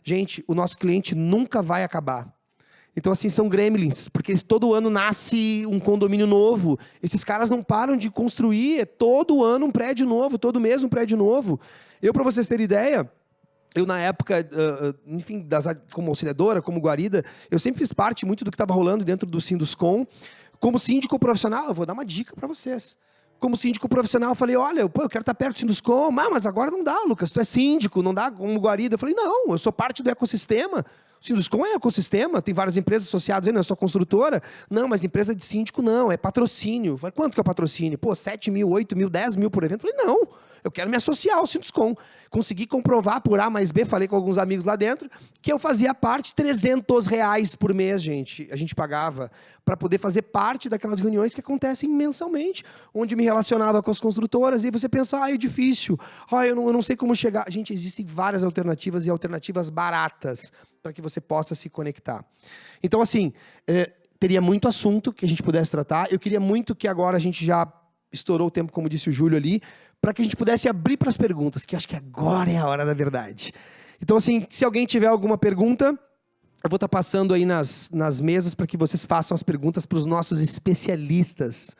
gente, o nosso cliente nunca vai acabar. Então, assim, são gremlins, porque todo ano nasce um condomínio novo. Esses caras não param de construir, todo ano um prédio novo, todo mês um prédio novo. Para vocês terem ideia, eu, na época, enfim, como auxiliadora, como guarida, eu sempre fiz parte muito do que estava rolando dentro do Sinduscom. Como síndico profissional, eu vou dar uma dica para vocês. Como síndico profissional, eu falei, olha, eu quero estar perto do Sinduscom. Mas agora não dá, Lucas, tu é síndico, não dá como guarida. Eu falei, não, eu sou parte do ecossistema. O Sinduscom é ecossistema, tem várias empresas associadas, eu sou construtora. Não, mas empresa de síndico não, é patrocínio. Eu falei, quanto que é o patrocínio? 7 mil, 8 mil, 10 mil por evento. Eu falei, não, eu quero me associar ao Sinduscom. Consegui comprovar por A mais B, falei com alguns amigos lá dentro, que eu fazia parte, R$300 por mês, gente. A gente pagava para poder fazer parte daquelas reuniões que acontecem mensalmente, onde me relacionava com as construtoras, e aí você pensa, é difícil, eu não sei como chegar. Gente, existem várias alternativas e alternativas baratas para que você possa se conectar. Então, assim, teria muito assunto que a gente pudesse tratar. Eu queria muito que agora a gente já estourou o tempo, como disse o Júlio ali, para que a gente pudesse abrir para as perguntas, que acho que agora é a hora da verdade. Então, assim, se alguém tiver alguma pergunta, eu vou estar passando aí nas mesas para que vocês façam as perguntas para os nossos especialistas.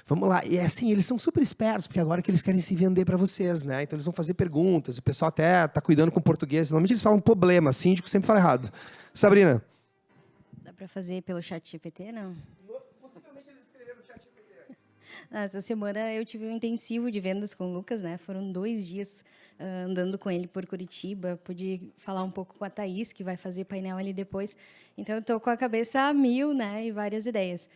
Vamos lá. E assim, eles são super espertos, porque agora que eles querem se vender para vocês, né? Então, eles vão fazer perguntas. O pessoal até está cuidando com o português. Normalmente, eles falam problema. Síndico sempre fala errado. Sabrina? Dá para fazer pelo chat GPT, não? Possivelmente eles escreveram no chat GPT. Essa semana eu tive um intensivo de vendas com o Lucas, né? Foram 2 dias andando com ele por Curitiba. Pude falar um pouco com a Thaís, que vai fazer painel ali depois. Então, eu estou com a cabeça a mil, né? E várias ideias.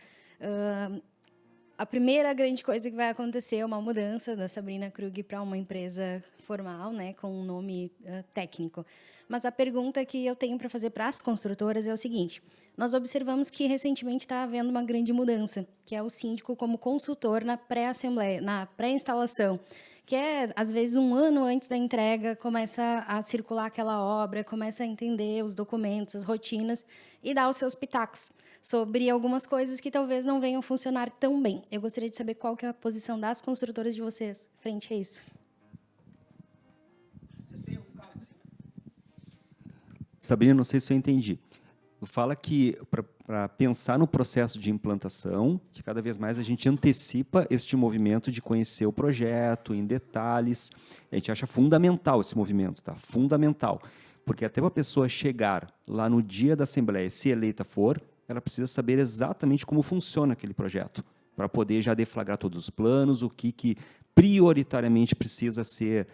A primeira grande coisa que vai acontecer é uma mudança da Sabrina Krug para uma empresa formal, né? Com um nome técnico. Mas a pergunta que eu tenho para fazer para as construtoras é o seguinte: nós observamos que recentemente está havendo uma grande mudança, que é o síndico como consultor na pré-assembleia, na pré-instalação, que é, às vezes, 1 ano antes da entrega, começa a circular aquela obra, começa a entender os documentos, as rotinas, e dá os seus pitacos sobre algumas coisas que talvez não venham funcionar tão bem. Eu gostaria de saber qual que é a posição das construtoras de vocês frente a isso. Sabrina, não sei se eu entendi. Fala que, para pensar no processo de implantação, que cada vez mais a gente antecipa este movimento de conhecer o projeto em detalhes. A gente acha fundamental esse movimento, tá? Fundamental. Porque até para a pessoa chegar lá no dia da Assembleia, se eleita for, ela precisa saber exatamente como funciona aquele projeto, para poder já deflagrar todos os planos, o que prioritariamente precisa ser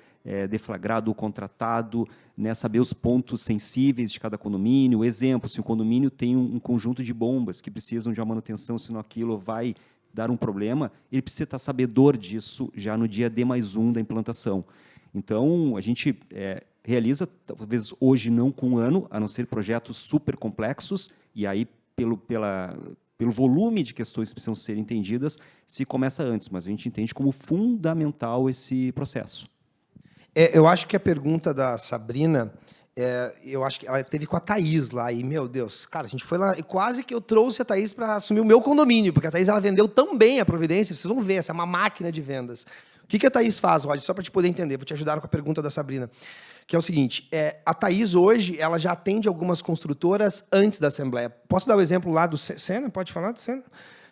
deflagrado ou contratado, né, saber os pontos sensíveis de cada condomínio. Exemplo, se o condomínio tem um conjunto de bombas que precisam de uma manutenção, senão aquilo vai dar um problema, ele precisa estar sabedor disso já no dia D+1 da implantação. Então, a gente realiza, talvez hoje não com 1 ano, a não ser projetos super complexos, e aí, pelo volume de questões que precisam ser entendidas, se começa antes, mas a gente entende como fundamental esse processo. Eu acho que a pergunta da Sabrina, eu acho que ela teve com a Thaís lá, e, meu Deus, cara, a gente foi lá, e quase que eu trouxe a Thaís para assumir o meu condomínio, porque a Thaís ela vendeu tão bem a Providência, vocês vão ver, essa é uma máquina de vendas. O que a Thaís faz, Roger? Só para te poder entender, vou te ajudar com a pergunta da Sabrina, que é o seguinte, a Thaís hoje, ela já atende algumas construtoras antes da Assembleia. Posso dar o exemplo lá do Sena? Pode falar do Sena?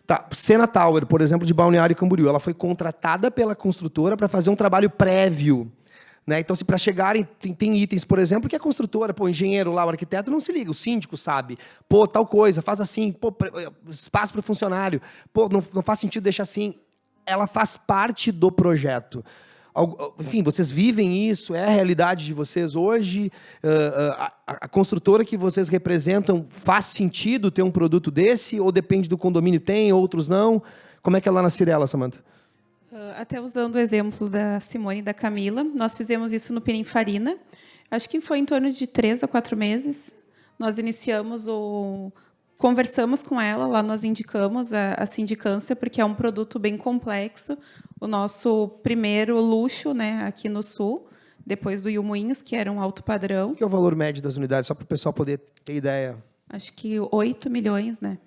Tá, Sena Tower, por exemplo, de Balneário Camboriú, ela foi contratada pela construtora para fazer um trabalho prévio. Né? Então, se para chegarem, tem itens, por exemplo, que a construtora, o engenheiro lá, o arquiteto, não se liga, o síndico sabe. Tal coisa, faz assim, espaço para o funcionário, não faz sentido deixar assim. Ela faz parte do projeto. Enfim, vocês vivem isso, é a realidade de vocês hoje? A construtora que vocês representam, faz sentido ter um produto desse? Ou depende do condomínio, tem, outros não? Como é que é lá na Cirela, Samantha? Até usando o exemplo da Simone e da Camila, nós fizemos isso no Pininfarina. Acho que foi em torno de 3 a 4 meses. Nós conversamos com ela, lá nós indicamos a sindicância, porque é um produto bem complexo. O nosso primeiro luxo, né, aqui no Sul, depois do Moinhos, que era um alto padrão. O que é o valor médio das unidades, só para o pessoal poder ter ideia? Acho que 8 milhões, né?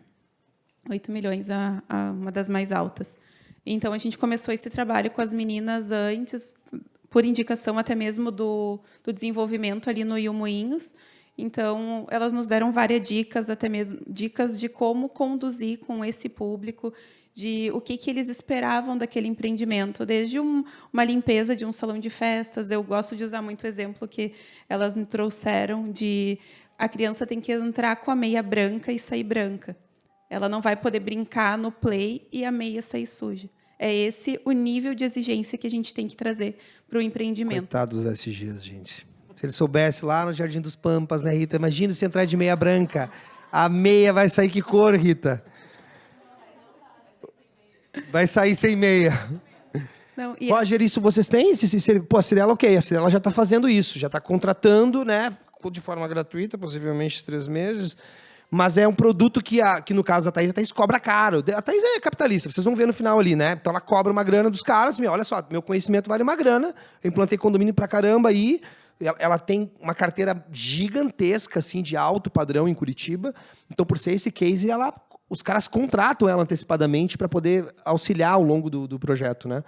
8 milhões uma das mais altas. Então, a gente começou esse trabalho com as meninas antes, por indicação até mesmo do desenvolvimento ali no Moinhos. Então, elas nos deram várias dicas, até mesmo dicas de como conduzir com esse público, de o que eles esperavam daquele empreendimento, desde uma limpeza de um salão de festas. Eu gosto de usar muito o exemplo que elas me trouxeram de a criança tem que entrar com a meia branca e sair branca. Ela não vai poder brincar no play e a meia sair suja. É esse o nível de exigência que a gente tem que trazer para o empreendimento. Coitados dos SGs, gente. Se ele soubesse lá no Jardim dos Pampas, né, Rita? Imagina se entrar de meia branca. A meia vai sair que cor, Rita? Vai sair sem meia. Não, Roger, isso vocês têm? Pô, a Cirela, ok. A Cirela já está fazendo isso. Já está contratando, né? De forma gratuita, possivelmente 3 meses. Mas é um produto que no caso da Thaís cobra caro. A Thaís é capitalista, vocês vão ver no final ali, né? Então ela cobra uma grana dos caras. Olha só, meu conhecimento vale uma grana. Eu implantei condomínio pra caramba aí. Ela tem uma carteira gigantesca, assim, de alto padrão em Curitiba. Então, por ser esse case, os caras contratam ela antecipadamente para poder auxiliar ao longo do projeto, né?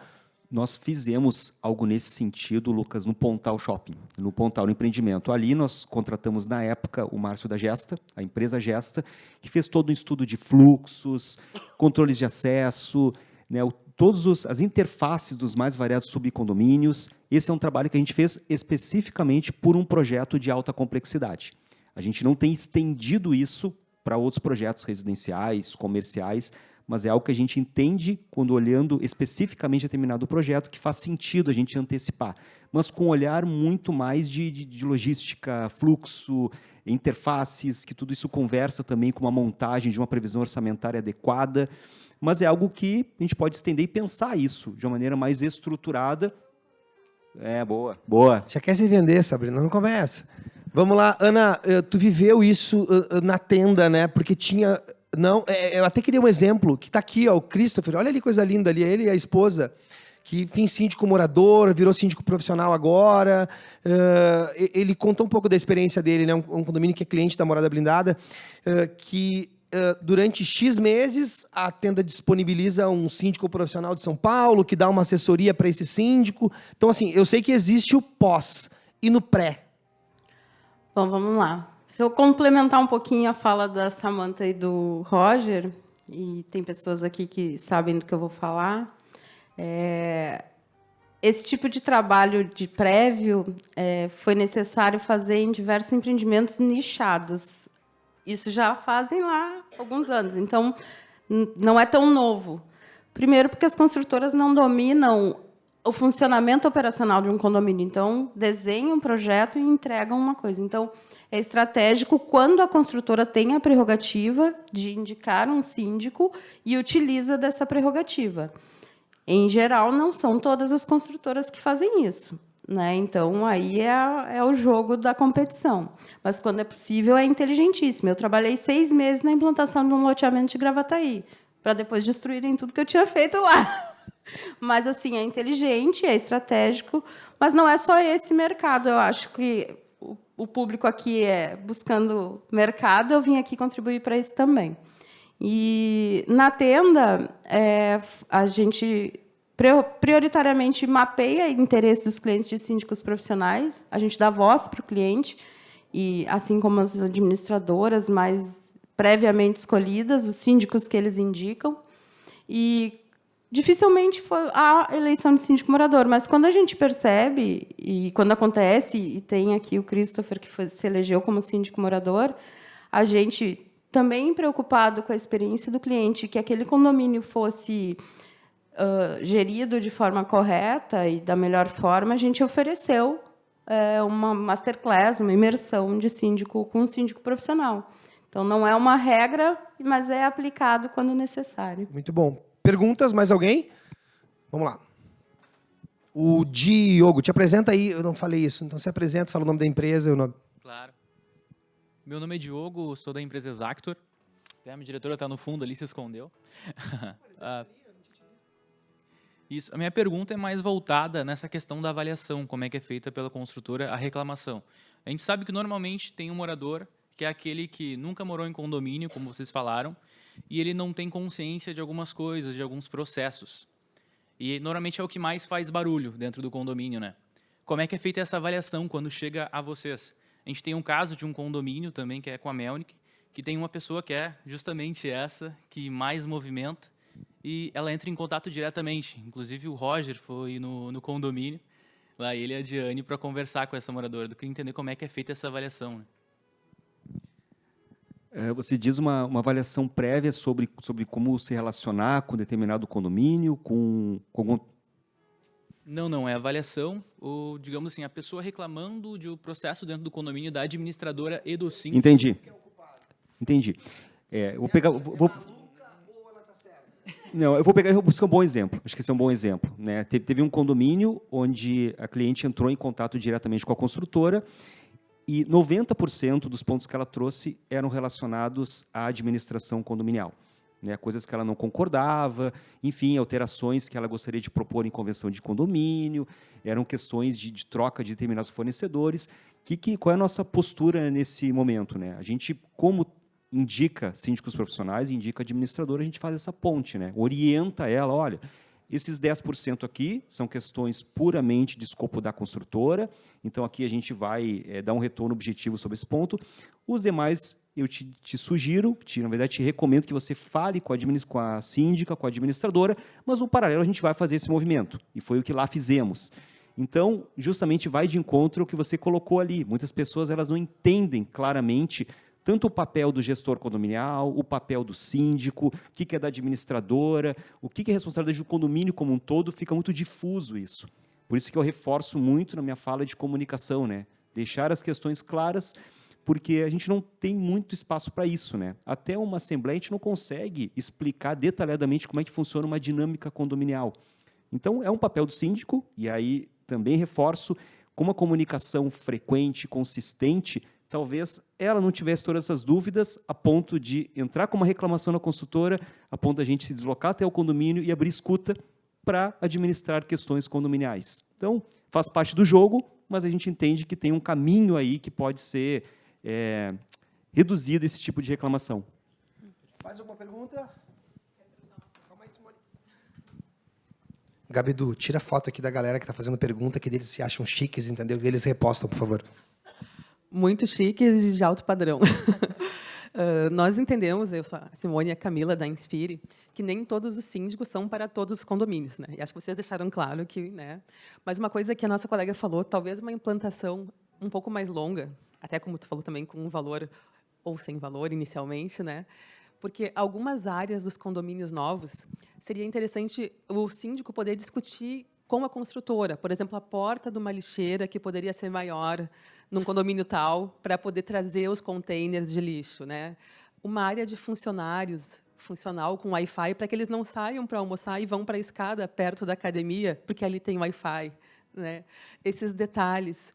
Nós fizemos algo nesse sentido, Lucas, no Pontal Shopping, no Pontal Empreendimento. Ali nós contratamos, na época, o Márcio da Gesta, a empresa Gesta, que fez todo um estudo de fluxos, controles de acesso, né, todas as interfaces dos mais variados subcondomínios. Esse é um trabalho que a gente fez especificamente por um projeto de alta complexidade. A gente não tem estendido isso para outros projetos residenciais, comerciais, mas é algo que a gente entende quando olhando especificamente determinado projeto, que faz sentido a gente antecipar, mas com um olhar muito mais de logística, fluxo, interfaces, que tudo isso conversa também com uma montagem de uma previsão orçamentária adequada, mas é algo que a gente pode estender e pensar isso de uma maneira mais estruturada. Boa. Já quer se vender, Sabrina, não começa. Vamos lá, Ana, tu viveu isso na tenda, né? Porque tinha... Não, eu até queria um exemplo, que está aqui, ó, o Christopher, olha ali coisa linda ali, ele e a esposa, que, enfim, síndico morador, virou síndico profissional agora, ele contou um pouco da experiência dele, né, um condomínio que é cliente da Morada Blindada, que durante X meses a tenda disponibiliza um síndico profissional de São Paulo, que dá uma assessoria para esse síndico. Então, assim, eu sei que existe o pós e no pré. Bom, vamos lá. Se eu complementar um pouquinho a fala da Samantha e do Roger, e tem pessoas aqui que sabem do que eu vou falar, esse tipo de trabalho de prévio foi necessário fazer em diversos empreendimentos nichados. Isso já fazem lá alguns anos, então não é tão novo. Primeiro, porque as construtoras não dominam o funcionamento operacional de um condomínio. Então, desenham um projeto e entregam uma coisa. Então, é estratégico quando a construtora tem a prerrogativa de indicar um síndico e utiliza dessa prerrogativa. Em geral, não são todas as construtoras que fazem isso, né? Então, aí é o jogo da competição. Mas, quando é possível, é inteligentíssimo. Eu trabalhei 6 meses na implantação de um loteamento de Gravataí, para depois destruírem tudo que eu tinha feito lá. Mas, assim, é inteligente, é estratégico, mas não é só esse mercado. Eu acho que o público aqui é buscando mercado, eu vim aqui contribuir para isso também. E, na tenda, a gente prioritariamente mapeia interesse dos clientes de síndicos profissionais, a gente dá voz para o cliente, e, assim como as administradoras mais previamente escolhidas, os síndicos que eles indicam, e dificilmente foi a eleição de síndico morador, mas quando a gente percebe, e quando acontece, e tem aqui o Christopher, que se elegeu como síndico morador, a gente, também preocupado com a experiência do cliente, que aquele condomínio fosse gerido de forma correta e da melhor forma, a gente ofereceu uma masterclass, uma imersão de síndico com um síndico profissional. Então, não é uma regra, mas é aplicado quando necessário. Muito bom. Perguntas? Mais alguém? Vamos lá. O Diogo, te apresenta aí. Eu não falei isso, então se apresenta, fala o nome da empresa. Claro. Meu nome é Diogo, sou da empresa Exactor. Até a minha diretora está no fundo ali, se escondeu. Isso. A minha pergunta é mais voltada nessa questão da avaliação, como é que é feita pela construtora a reclamação. A gente sabe que normalmente tem um morador, que é aquele que nunca morou em condomínio, como vocês falaram, e ele não tem consciência de algumas coisas, de alguns processos. E normalmente é o que mais faz barulho dentro do condomínio, né? Como é que é feita essa avaliação quando chega a vocês? A gente tem um caso de um condomínio também, que é com a Melnick, que tem uma pessoa que é justamente essa, que mais movimenta, e ela entra em contato diretamente. Inclusive, o Roger foi no condomínio, lá ele e a Diane, para conversar com essa moradora. Eu queria entender como é que é feita essa avaliação. Né? Você diz uma avaliação prévia sobre como se relacionar com determinado condomínio, com algum... Não, é avaliação, ou, digamos assim, a pessoa reclamando de um processo dentro do condomínio da administradora e do síndico. Entendi. Eu vou pegar... Não, eu vou buscar um bom exemplo. Acho que esse é um bom exemplo. Né? Teve um condomínio onde a cliente entrou em contato diretamente com a construtora e 90% dos pontos que ela trouxe eram relacionados à administração condominial. Né? Coisas que ela não concordava, enfim, alterações que ela gostaria de propor em convenção de condomínio, eram questões de troca de determinados fornecedores. Qual é a nossa postura nesse momento? Né? A gente, como indica síndicos profissionais, indica administrador, a gente faz essa ponte, né? Orienta ela, olha, esses 10% aqui são questões puramente de escopo da construtora, então aqui a gente vai dar um retorno objetivo sobre esse ponto. Os demais, eu te sugiro, na verdade, te recomendo que você fale com a síndica, com a administradora, mas no paralelo a gente vai fazer esse movimento, e foi o que lá fizemos. Então, justamente vai de encontro ao que você colocou ali. Muitas pessoas elas não entendem claramente tanto o papel do gestor condominial, o papel do síndico, o que é da administradora, o que é responsabilidade do condomínio como um todo, fica muito difuso isso. Por isso que eu reforço muito na minha fala de comunicação, né? Deixar as questões claras, porque a gente não tem muito espaço para isso, né? Até uma assembleia a gente não consegue explicar detalhadamente como é que funciona uma dinâmica condominial. Então, é um papel do síndico, e aí também reforço, com uma comunicação frequente, consistente, talvez ela não tivesse todas essas dúvidas a ponto de entrar com uma reclamação na construtora, a ponto de a gente se deslocar até o condomínio e abrir escuta para administrar questões condominiais. Então, faz parte do jogo, mas a gente entende que tem um caminho aí que pode ser reduzido esse tipo de reclamação. Mais alguma pergunta? Calma aí, Simone. Gabidu, tira foto aqui da galera que está fazendo pergunta, que eles se acham chiques, entendeu? Que eles repostam, por favor. Muito chiques e de alto padrão. Nós entendemos, eu sou a Simone e a Camila da Inspire, que nem todos os síndicos são para todos os condomínios, né? E acho que vocês deixaram claro que, né? Mas uma coisa que a nossa colega falou, talvez uma implantação um pouco mais longa, até como tu falou também, com um valor ou sem valor inicialmente, né? Porque algumas áreas dos condomínios novos seria interessante o síndico poder discutir com a construtora, por exemplo, a porta de uma lixeira que poderia ser maior num condomínio tal para poder trazer os containers de lixo, né? Uma área de funcional com Wi-Fi para que eles não saiam para almoçar e vão para a escada perto da academia porque ali tem Wi-Fi, né? Esses detalhes.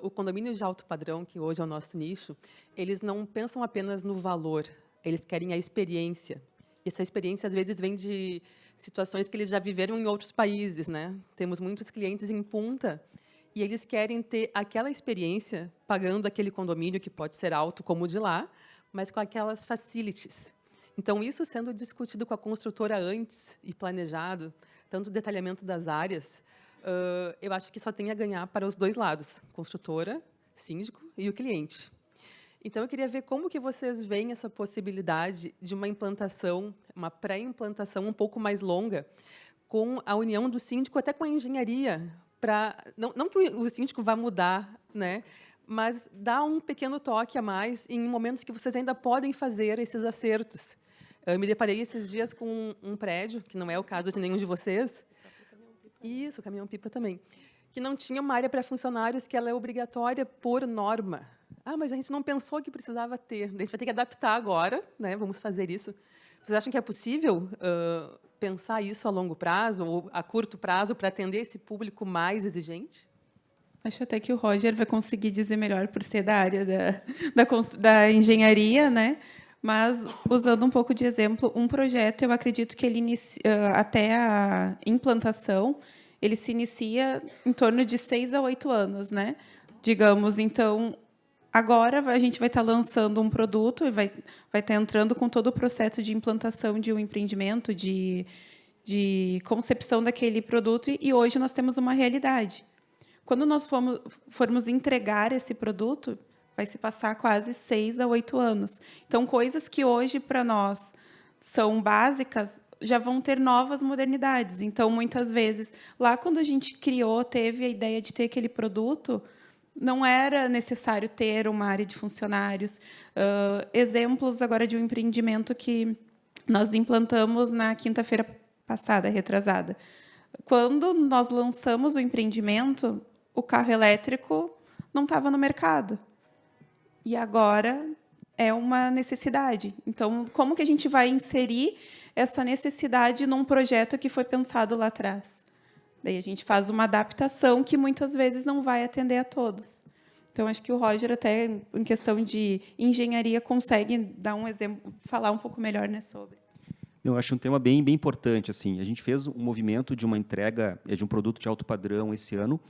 O condomínio de alto padrão, que hoje é o nosso nicho, eles não pensam apenas no valor, eles querem a experiência. E essa experiência às vezes vem de situações que eles já viveram em outros países, né? Temos muitos clientes em Punta e eles querem ter aquela experiência pagando aquele condomínio que pode ser alto como o de lá, mas com aquelas facilities. Então, isso sendo discutido com a construtora antes e planejado, tanto o detalhamento das áreas, eu acho que só tem a ganhar para os dois lados, construtora, síndico e o cliente. Então, eu queria ver como que vocês veem essa possibilidade de uma implantação, uma pré-implantação um pouco mais longa, com a união do síndico, até com a engenharia, para não que o síndico vá mudar, né, mas dar um pequeno toque a mais em momentos que vocês ainda podem fazer esses acertos. Eu me deparei esses dias com um prédio, que não é o caso de nenhum de vocês, isso, caminhão-pipa também, que não tinha uma área para funcionários que ela é obrigatória por norma. Ah, mas a gente não pensou que precisava ter. A gente vai ter que adaptar agora, né? Vamos fazer isso. Vocês acham que é possível pensar isso a longo prazo ou a curto prazo para atender esse público mais exigente? Acho até que o Roger vai conseguir dizer melhor por ser da área da engenharia, né? Mas, usando um pouco de exemplo, um projeto, eu acredito que ele até a implantação, ele se inicia em torno de 6 a 8 anos, né? Digamos, então, agora a gente vai estar lançando um produto e vai estar entrando com todo o processo de implantação de um empreendimento, de concepção daquele produto, e hoje nós temos uma realidade. Quando nós formos entregar esse produto, vai se passar quase 6 a 8 anos. Então, coisas que hoje, para nós, são básicas, já vão ter novas modernidades. Então, muitas vezes, lá quando a gente teve a ideia de ter aquele produto, não era necessário ter uma área de funcionários. Exemplos agora de um empreendimento que nós implantamos na quinta-feira passada, retrasada. Quando nós lançamos o empreendimento, o carro elétrico não estava no mercado. E agora é uma necessidade. Então, como que a gente vai inserir essa necessidade num projeto que foi pensado lá atrás? Daí a gente faz uma adaptação que muitas vezes não vai atender a todos. Então, acho que o Roger, até em questão de engenharia, consegue dar um exemplo, falar um pouco melhor, né, sobre. Eu acho um tema bem importante. Assim, a gente fez um movimento de uma entrega de um produto de alto padrão esse ano,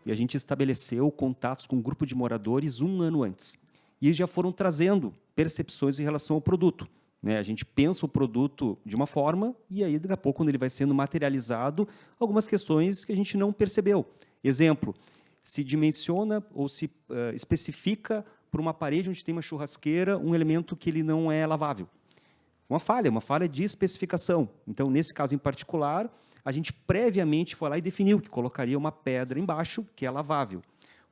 e a gente estabeleceu contatos com um grupo de moradores 1 ano antes. E eles já foram trazendo percepções em relação ao produto, né? A gente pensa o produto de uma forma e aí, daqui a pouco, quando ele vai sendo materializado, algumas questões que a gente não percebeu. Exemplo, se dimensiona ou se especifica para uma parede onde tem uma churrasqueira um elemento que ele não é lavável. Uma falha de especificação. Então, nesse caso em particular, a gente previamente foi lá e definiu que colocaria uma pedra embaixo, que é lavável.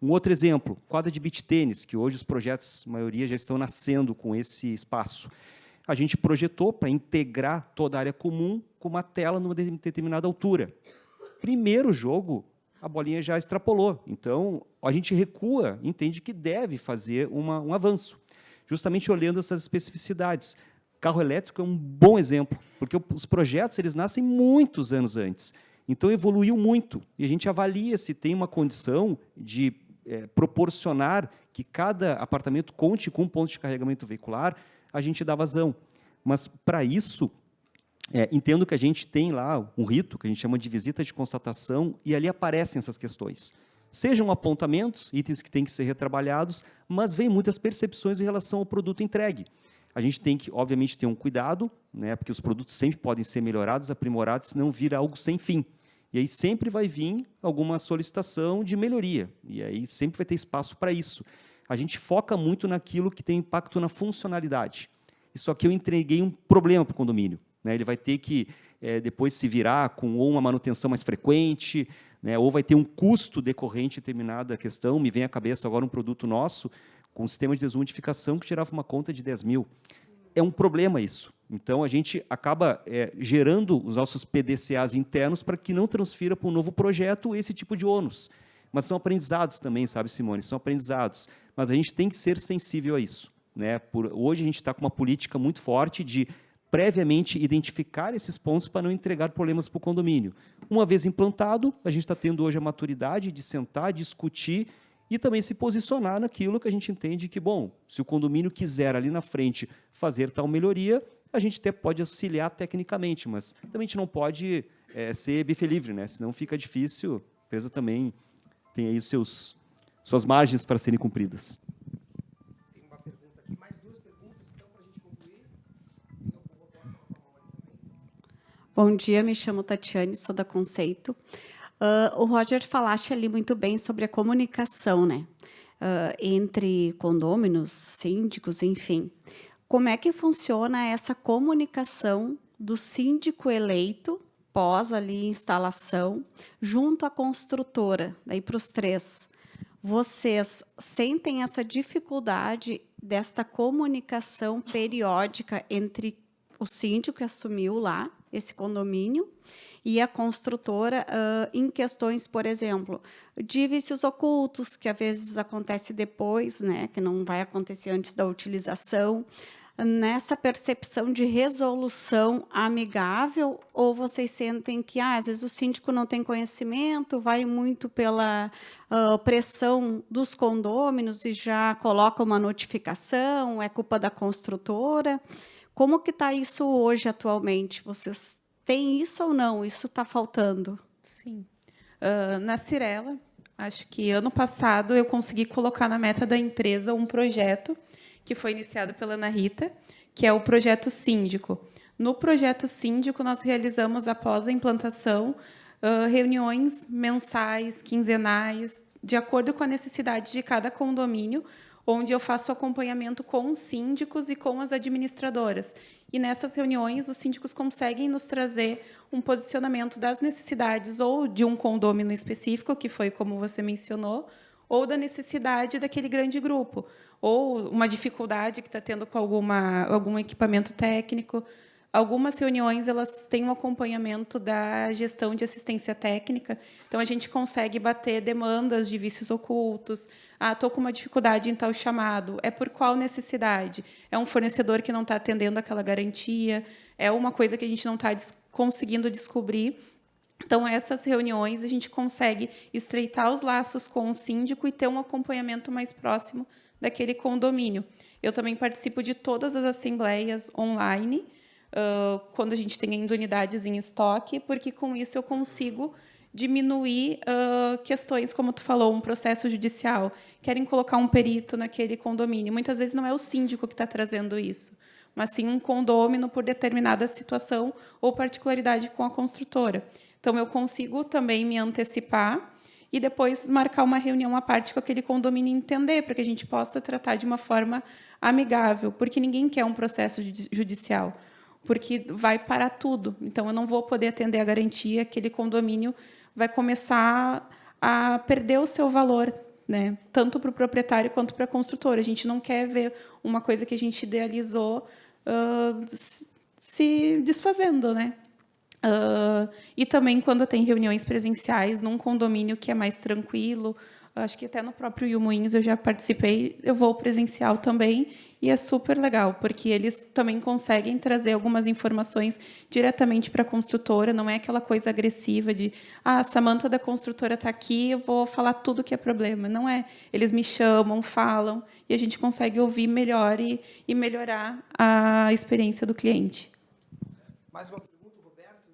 Um outro exemplo, quadra de beach tênis, que hoje os projetos, a maioria, já estão nascendo com esse espaço. A gente projetou para integrar toda a área comum com uma tela numa determinada altura. Primeiro jogo, a bolinha já extrapolou. Então, a gente recua, entende que deve fazer um avanço, justamente olhando essas especificidades. Carro elétrico é um bom exemplo, porque os projetos eles nascem muitos anos antes. Então, evoluiu muito. E a gente avalia se tem uma condição de proporcionar que cada apartamento conte com um ponto de carregamento veicular, a gente dá vazão. Mas, para isso, entendo que a gente tem lá um rito, que a gente chama de visita de constatação, e ali aparecem essas questões. Sejam apontamentos, itens que têm que ser retrabalhados, mas vem muitas percepções em relação ao produto entregue. A gente tem que, obviamente, ter um cuidado, né, porque os produtos sempre podem ser melhorados, aprimorados, senão vira algo sem fim. E aí sempre vai vir alguma solicitação de melhoria, e aí sempre vai ter espaço para isso. A gente foca muito naquilo que tem impacto na funcionalidade. Isso aqui eu entreguei um problema para o condomínio, né? Ele vai ter que depois se virar com ou uma manutenção mais frequente, né, ou vai ter um custo decorrente de determinada questão. Me vem à cabeça agora um produto nosso, com um sistema de desumidificação que gerava uma conta de 10 mil. É um problema isso. Então, a gente acaba gerando os nossos PDCAs internos para que não transfira para um novo projeto esse tipo de ônus. Mas são aprendizados também, sabe, Simone? São aprendizados. Mas a gente tem que ser sensível a isso, né? Hoje, a gente está com uma política muito forte de previamente identificar esses pontos para não entregar problemas para o condomínio. Uma vez implantado, a gente está tendo hoje a maturidade de sentar, discutir e também se posicionar naquilo que a gente entende que, bom, se o condomínio quiser ali na frente fazer tal melhoria, a gente até pode auxiliar tecnicamente, mas também a gente não pode ser bife livre, né? Senão fica difícil, a empresa também tem aí suas margens para serem cumpridas. Tem uma pergunta aqui, mais 2 perguntas, então, para a gente concluir. Bom dia, me chamo Tatiane, sou da Conceito. O Roger falaste ali muito bem sobre a comunicação, né? Entre condôminos, síndicos, enfim. Como é que funciona essa comunicação do síndico eleito, pós ali instalação, junto à construtora, daí para os 3? Vocês sentem essa dificuldade desta comunicação periódica entre o síndico que assumiu lá, esse condomínio, e a construtora em questões, por exemplo, de vícios ocultos, que às vezes acontece depois, né, que não vai acontecer antes da utilização, nessa percepção de resolução amigável, ou vocês sentem que às vezes o síndico não tem conhecimento, vai muito pela pressão dos condôminos e já coloca uma notificação, é culpa da construtora? Como que está isso hoje, atualmente? Vocês têm isso ou não? Isso está faltando? Sim. Na Cyrela, acho que ano passado eu consegui colocar na meta da empresa um projeto que foi iniciado pela Ana Rita, que é o projeto síndico. No projeto síndico, nós realizamos, após a implantação, reuniões mensais, quinzenais, de acordo com a necessidade de cada condomínio, onde eu faço acompanhamento com os síndicos e com as administradoras. E nessas reuniões, os síndicos conseguem nos trazer um posicionamento das necessidades ou de um condômino específico, que foi como você mencionou, ou da necessidade daquele grande grupo, ou uma dificuldade que está tendo com algum equipamento técnico. Algumas reuniões elas têm um acompanhamento da gestão de assistência técnica, então a gente consegue bater demandas de vícios ocultos. Estou com uma dificuldade em tal chamado. É por qual necessidade? É um fornecedor que não está atendendo aquela garantia? É uma coisa que a gente não está conseguindo descobrir? Então, essas reuniões, a gente consegue estreitar os laços com o síndico e ter um acompanhamento mais próximo daquele condomínio. Eu também participo de todas as assembleias online, quando a gente tem ainda unidades em estoque, porque, com isso, eu consigo diminuir questões, como tu falou, um processo judicial. Querem colocar um perito naquele condomínio. Muitas vezes não é o síndico que está trazendo isso, mas sim um condômino por determinada situação ou particularidade com a construtora. Então, eu consigo também me antecipar e depois marcar uma reunião à parte com aquele condomínio e entender, para que a gente possa tratar de uma forma amigável, porque ninguém quer um processo judicial, porque vai parar tudo. Então, eu não vou poder atender a garantia, aquele condomínio vai começar a perder o seu valor, né? Tanto para o proprietário quanto para a construtora. A gente não quer ver uma coisa que a gente idealizou se desfazendo, né? E também, quando tem reuniões presenciais num condomínio que é mais tranquilo, acho que até no próprio Ilmoinhos eu já participei, eu vou presencial também, e é super legal, porque eles também conseguem trazer algumas informações diretamente para a construtora, não é aquela coisa agressiva de a Samanta da construtora está aqui, eu vou falar tudo que é problema. Não é. Eles me chamam, falam, e a gente consegue ouvir melhor e melhorar a experiência do cliente. Mais uma pergunta, Roberto?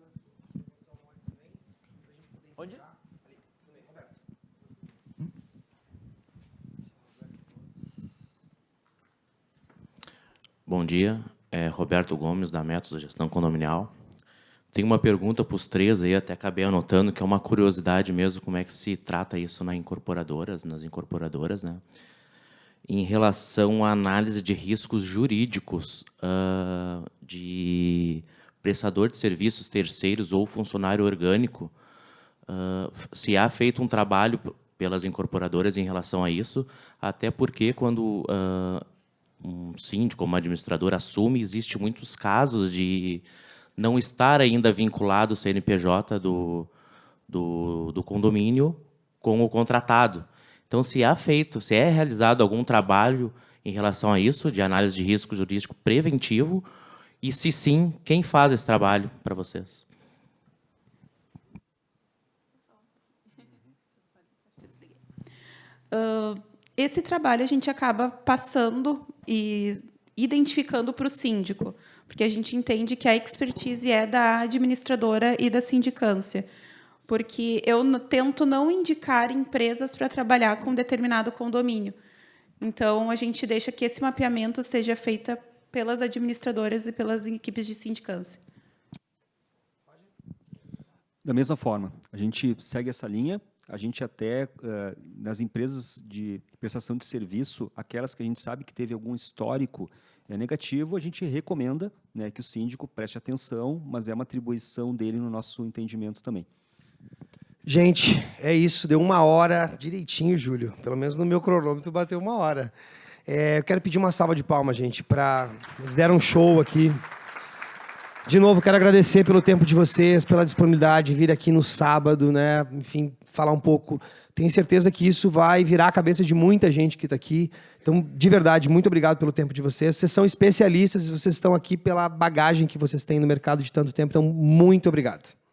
Onde? Bom dia, Roberto Gomes, da Método Gestão Condominial. Tenho uma pergunta para os três, aí, até acabei anotando, que é uma curiosidade mesmo, como é que se trata isso nas incorporadoras, né? Em relação à análise de riscos jurídicos de prestador de serviços terceiros ou funcionário orgânico, se há feito um trabalho pelas incorporadoras em relação a isso, até porque quando um síndico ou uma administradora assume, existe muitos casos de não estar ainda vinculado o CNPJ do condomínio com o contratado. Então, se é realizado algum trabalho em relação a isso, de análise de risco jurídico preventivo, e se sim, quem faz esse trabalho para vocês? Esse trabalho a gente acaba passando e identificando para o síndico, porque a gente entende que a expertise é da administradora e da sindicância, porque eu tento não indicar empresas para trabalhar com determinado condomínio. Então, a gente deixa que esse mapeamento seja feito pelas administradoras e pelas equipes de sindicância. Da mesma forma, a gente segue essa linha. A gente até, nas empresas de prestação de serviço, aquelas que a gente sabe que teve algum histórico negativo, a gente recomenda, né, que o síndico preste atenção, mas é uma atribuição dele no nosso entendimento também. Gente, é isso. Deu 1 hora direitinho, Júlio. Pelo menos no meu cronômetro bateu 1 hora. Eu quero pedir uma salva de palmas, gente, para... Eles deram um show aqui. De novo, quero agradecer pelo tempo de vocês, pela disponibilidade de vir aqui no sábado, né? Enfim, falar um pouco. Tenho certeza que isso vai virar a cabeça de muita gente que está aqui. Então, de verdade, muito obrigado pelo tempo de vocês. Vocês são especialistas e vocês estão aqui pela bagagem que vocês têm no mercado de tanto tempo. Então, muito obrigado.